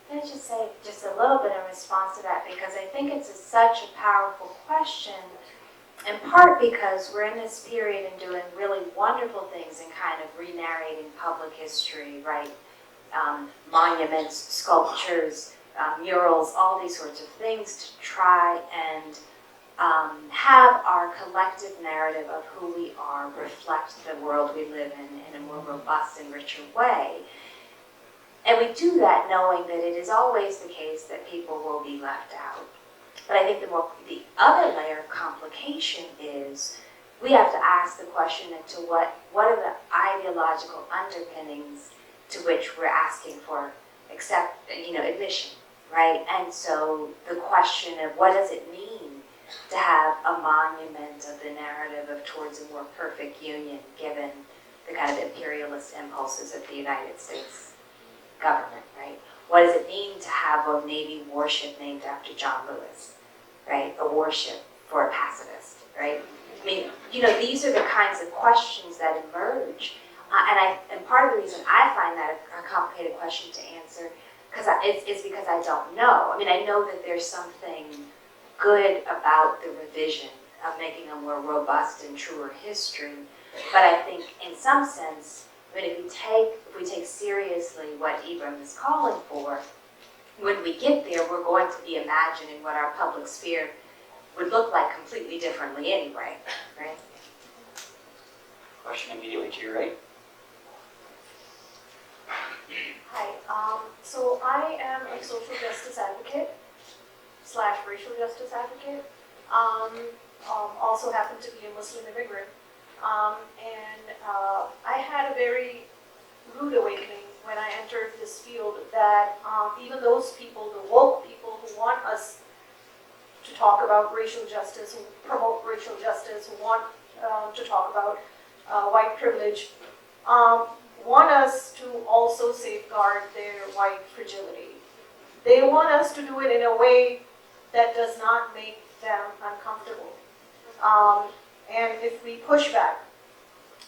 Can I just say just a little bit in response to that, because I think it's such a powerful question, in part because we're in this period and doing really wonderful things in kind of re-narrating public history, right? Monuments, sculptures, murals, all these sorts of things to try and have our collective narrative of who we are reflect the world we live in a more robust and richer way. And we do that knowing that it is always the case that people will be left out. But I think the other layer of complication is we have to ask the question as to what are the ideological underpinnings to which we're asking for admission, right? And so the question of what does it mean to have a monument of the narrative of towards a more perfect union given the kind of imperialist impulses of the United States government, right? What does it mean to have a Navy warship named after John Lewis, right? A warship for a pacifist, right? I mean, these are the kinds of questions that emerge. And part of the reason I find that a complicated question to answer is because I don't know. I mean, I know that there's something good about the revision of making a more robust and truer history, but I think in some sense, I mean, if we take seriously what Ibram is calling for, when we get there, we're going to be imagining what our public sphere would look like completely differently anyway, right? Question immediately to your right. Hi, so I am a social justice advocate / racial justice advocate. Also happen to be a Muslim immigrant. I had a very rude awakening when I entered this field that even those people, the woke people who want us to talk about racial justice, who promote racial justice, who want to talk about white privilege, want us to also safeguard their white fragility. They want us to do it in a way that does not make them uncomfortable. And if we push back,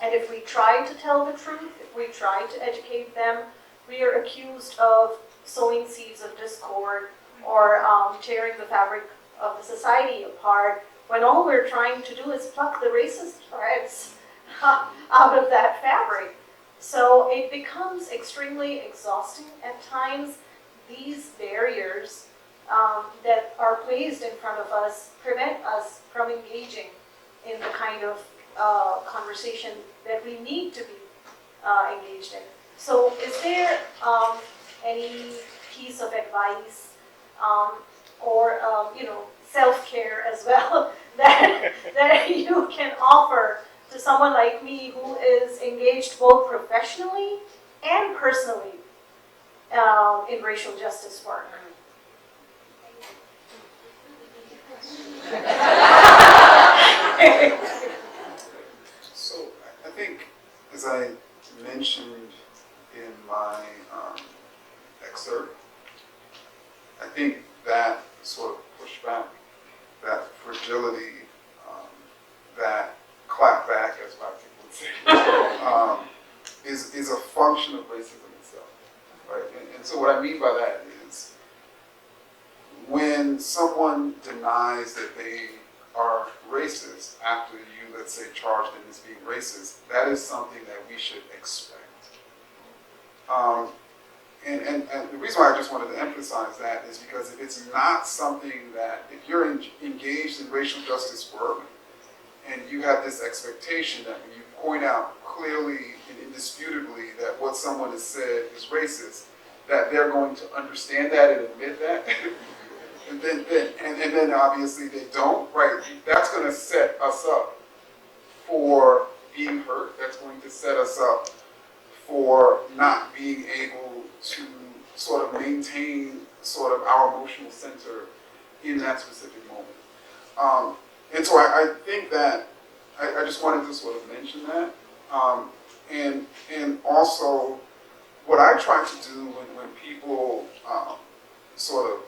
and if we try to tell the truth, if we try to educate them, we are accused of sowing seeds of discord or tearing the fabric of the society apart, when all we're trying to do is pluck the racist threads out of that fabric. So it becomes extremely exhausting at times. These barriers that are placed in front of us prevent us from engaging in the kind of conversation that we need to be engaged in. So is there any piece of advice or self-care as well that you can offer to someone like me who is engaged both professionally and personally in racial justice work? So I think, as I mentioned in my excerpt, I think that sort of pushback, that fragility, that clap back, as black people would say, is a function of racism itself, right? And so what I mean by that is when someone denies that they are racist after you, let's say, charge them as being racist, that is something that we should expect. And the reason why I just wanted to emphasize that is because if it's not something that, if you're engaged in racial justice work, and you have this expectation that when you point out clearly and indisputably that what someone has said is racist, that they're going to understand that and admit that, and then obviously they don't, right? That's going to set us up for being hurt. That's going to set us up for not being able to sort of maintain sort of our emotional center in that specific moment. And so I think that I just wanted to sort of mention that. And also, what I try to do when people sort of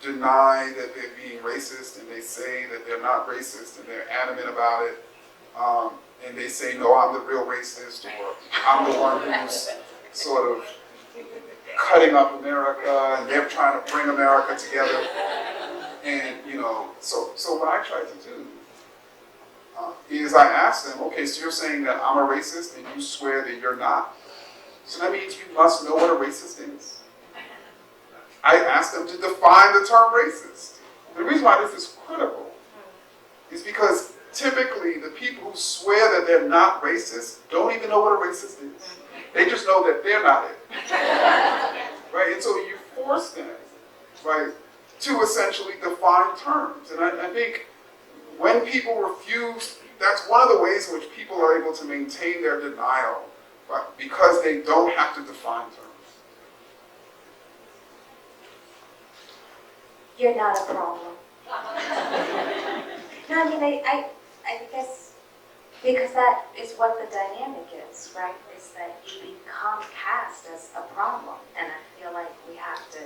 deny that they're being racist and they say that they're not racist and they're adamant about it, and they say, no, I'm the real racist, or I'm the one who's sort of cutting up America and they're trying to bring America together. And, so what I try to do is I ask them, okay, so you're saying that I'm a racist and you swear that you're not? So that means you must know what a racist is. I ask them to define the term racist. The reason why this is critical is because typically the people who swear that they're not racist don't even know what a racist is. They just know that they're not it. Right? And so you force them, right, to essentially define terms. And I think when people refuse, that's one of the ways in which people are able to maintain their denial, right, because they don't have to define terms. You're not a problem. No, I mean, I guess because that is what the dynamic is, right? Is that you become cast as a problem. And I feel like we have to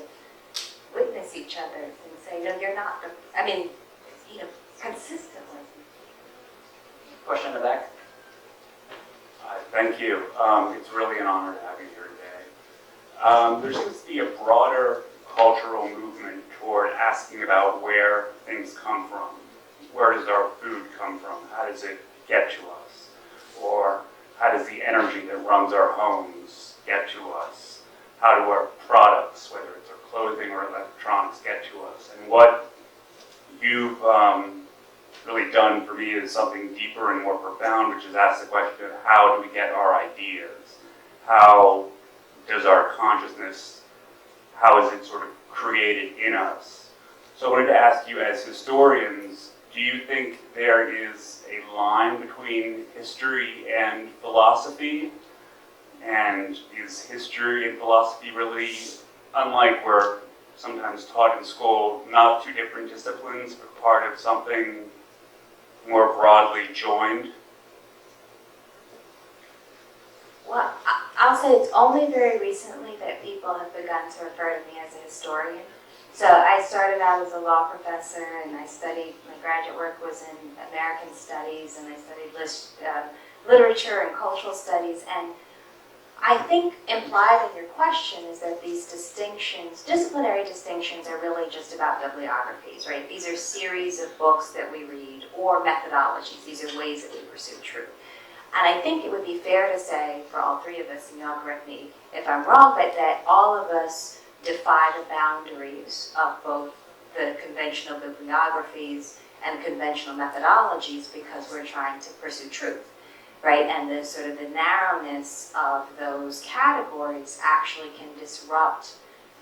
witness each other and say, no, you're not the, I mean, consistently. Question in the back? Thank you. It's really an honor to have you here today. There seems to be a broader cultural movement toward asking about where things come from. Where does our food come from? How does it get to us? Or how does the energy that runs our homes get to us? How do our products, whether it's our clothing or electronics, get to us? And what you've really done for me is something deeper and more profound, which is ask the question of how do we get our ideas? How does our consciousness, how is it sort of created in us? So I wanted to ask you, as historians, do you think there is a line between history and philosophy? And is history and philosophy really, unlike we're sometimes taught in school, not two different disciplines, but part of something more broadly joined? Well, I'll say it's only very recently that people have begun to refer to me as a historian. So I started out as a law professor, and I studied, my graduate work was in American studies, and I studied literature and cultural studies. And I think implied in your question is that these distinctions, disciplinary distinctions, are really just about bibliographies, right? These are series of books that we read, or methodologies. These are ways that we pursue truth. And I think it would be fair to say, for all three of us, and y'all correct me if I'm wrong, but that all of us defy the boundaries of both the conventional bibliographies and conventional methodologies because we're trying to pursue truth, right? And the sort of the narrowness of those categories actually can disrupt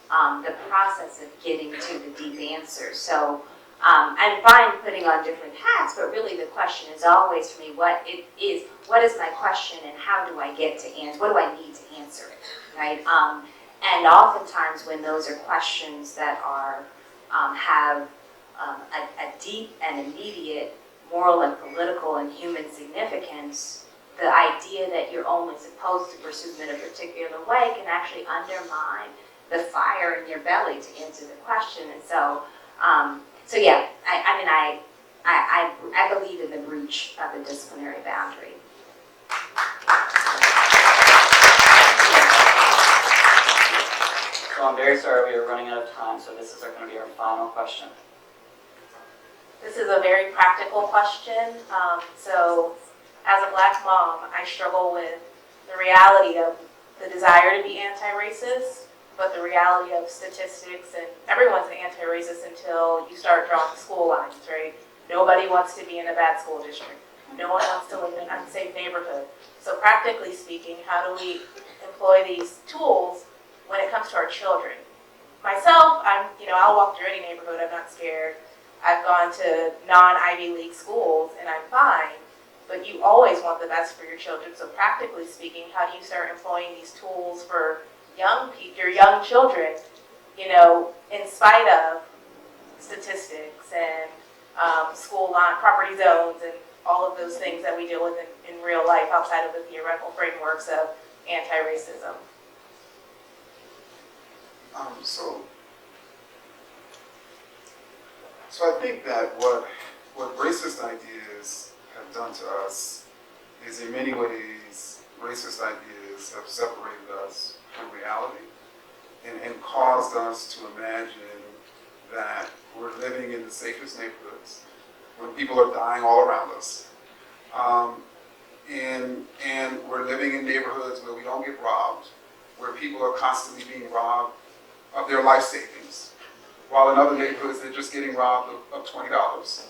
the process of getting to the deep answers. So I'm fine putting on different hats, but really the question is always for me, what is my question and how do I get to answer, what do I need to answer it, right? And oftentimes when those are questions that are, have a deep and immediate moral and political and human significance, the idea that you're only supposed to pursue them in a particular way can actually undermine the fire in your belly to answer the question. And so, so yeah, I believe in the breach of the disciplinary boundary. So I'm very sorry we are running out of time, so this is going to be our final question. This is a very practical question. So as a Black mom, I struggle with the reality of the desire to be anti-racist, but the reality of statistics, and everyone's anti-racist until you start drawing school lines, right? Nobody wants to be in a bad school district. No one wants to live in an unsafe neighborhood. So practically speaking, how do we employ these tools when it comes to our children? Myself, I'll walk through any neighborhood, I'm not scared. I've gone to non-Ivy League schools and I'm fine, but you always want the best for your children. So practically speaking, how do you start employing these tools for your young children, in spite of statistics and school line, property zones, and all of those things that we deal with in real life outside of the theoretical frameworks of anti-racism? So I think that what racist ideas have done to us is, in many ways, racist ideas have separated us from reality and caused us to imagine that we're living in the safest neighborhoods when people are dying all around us. And we're living in neighborhoods where we don't get robbed, where people are constantly being robbed of their life savings, while in other neighborhoods they're just getting robbed of $20.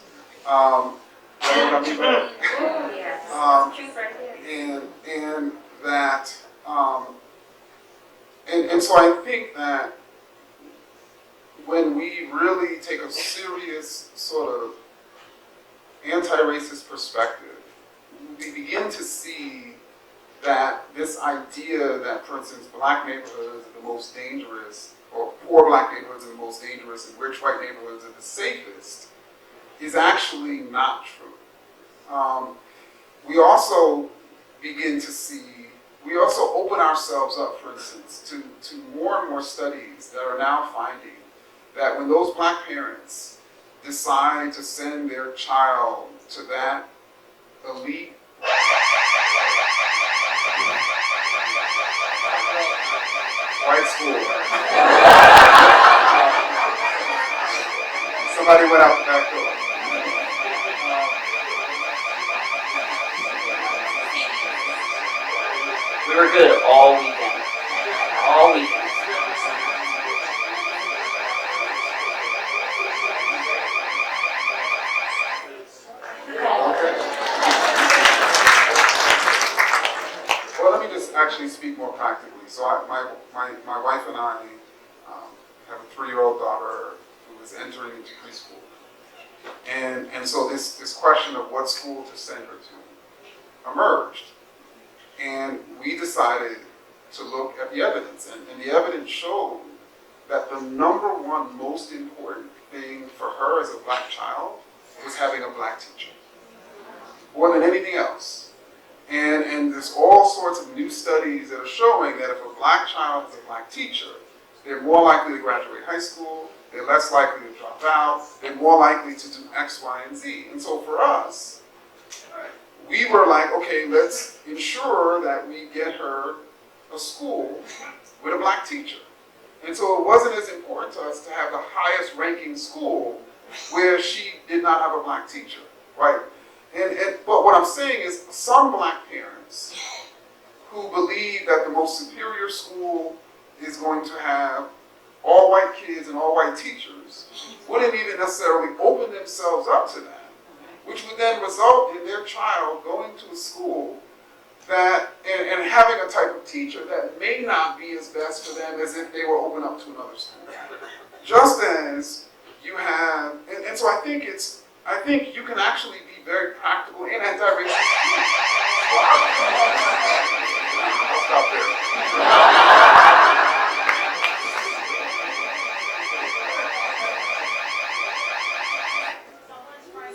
And that, and so I think that when we really take a serious sort of anti-racist perspective, we begin to see that this idea that, for instance, Black neighborhoods are the most dangerous, or poor Black neighborhoods are the most dangerous, and rich white neighborhoods are the safest, is actually not true. We also begin to see, we also open ourselves up, for instance, to more and more studies that are now finding that when those Black parents decide to send their child to that elite white school. Somebody went out the back door. We were good all weekend. All weekend. Well, let me just actually speak more practically. So my wife and I have a 3-year-old daughter who is entering into preschool. And so this question of what school to send her to emerged. And we decided to look at the evidence. And the evidence showed that the number one most important thing for her as a Black child was having a Black teacher, more than anything else. And there's all sorts of new studies that are showing that if a Black child has a Black teacher, they're more likely to graduate high school, they're less likely to drop out, they're more likely to do X, Y, and Z. And so for us, we were like, okay, let's ensure that we get her a school with a Black teacher. And so it wasn't as important to us to have the highest ranking school where she did not have a Black teacher, right? But what I'm saying is some Black parents who believe that the most superior school is going to have all white kids and all white teachers wouldn't even necessarily open themselves up to that, which would then result in their child going to a school that, and having a type of teacher that may not be as best for them as if they were open up to another school. Just as you have, and so I think you can actually be very practical and anti-racist. I'll stop there.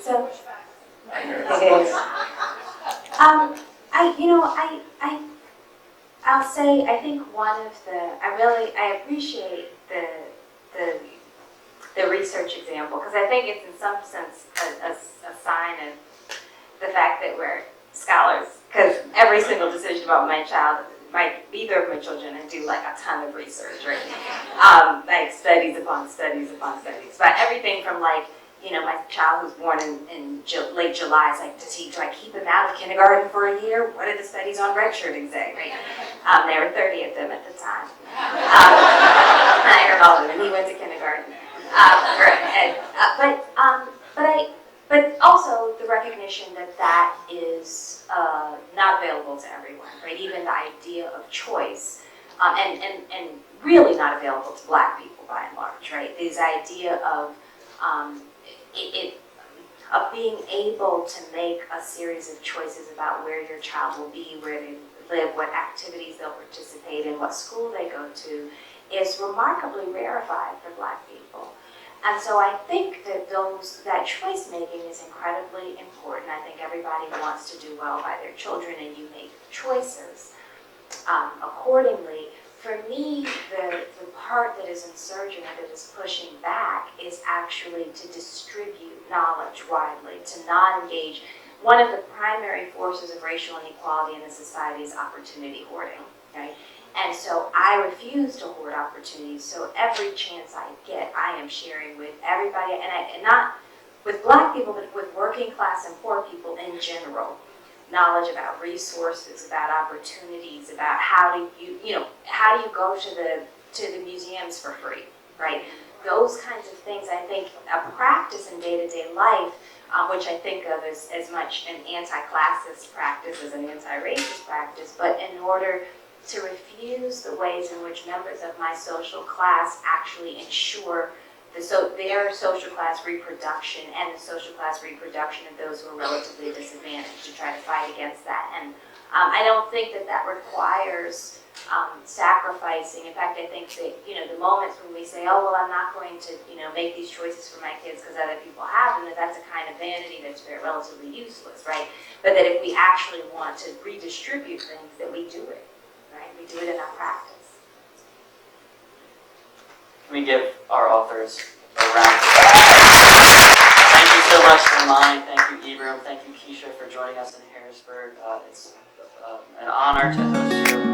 So, I'll say, I think I appreciate the research example, because I think it's in some sense a sign of the fact that we're scholars, because every single decision about my child, either of my children, I do like a ton of research, right? Like studies upon studies upon studies, but everything from like, my child who's born in late July, it's like, do I keep him out of kindergarten for a year? What did the studies on redshirting say, right? There were 30 of them at the time. I heard all of them, and he went to kindergarten. But also the recognition that that is not available to everyone, right? Even the idea of choice, and really not available to Black people by and large, right? This idea of of being able to make a series of choices about where your child will be, where they live, what activities they'll participate in, what school they go to, is remarkably rarefied for Black people. And so I think that that choice making is incredibly important. I think everybody wants to do well by their children, and you make choices accordingly. For me, the part that is insurgent, that is pushing back, is actually to distribute knowledge widely, to not engage. One of the primary forces of racial inequality in the society is opportunity hoarding, right? And so I refuse to hoard opportunities. So every chance I get, I am sharing with everybody, and not with Black people, but with working class and poor people in general. Knowledge about resources, about opportunities, about how do you go to the museums for free, right? Those kinds of things. I think a practice in day-to-day life, which I think of as much an anti-classist practice as an anti-racist practice, but in order to refuse the ways in which members of my social class actually ensure their social class reproduction and the social class reproduction of those who are relatively disadvantaged, to try to fight against that. And I don't think that requires sacrificing. In fact, I think that, the moments when we say, oh, well, I'm not going to, make these choices for my kids because other people have them, that's a kind of vanity that's very relatively useless, right? But that if we actually want to redistribute things, that we do it, right? We do it in our practice. Can we give our authors a round of applause? Thank you so much, Imani. Thank you, Ibram. Thank you, Keisha, for joining us in Harrisburg. It's an honor to host you.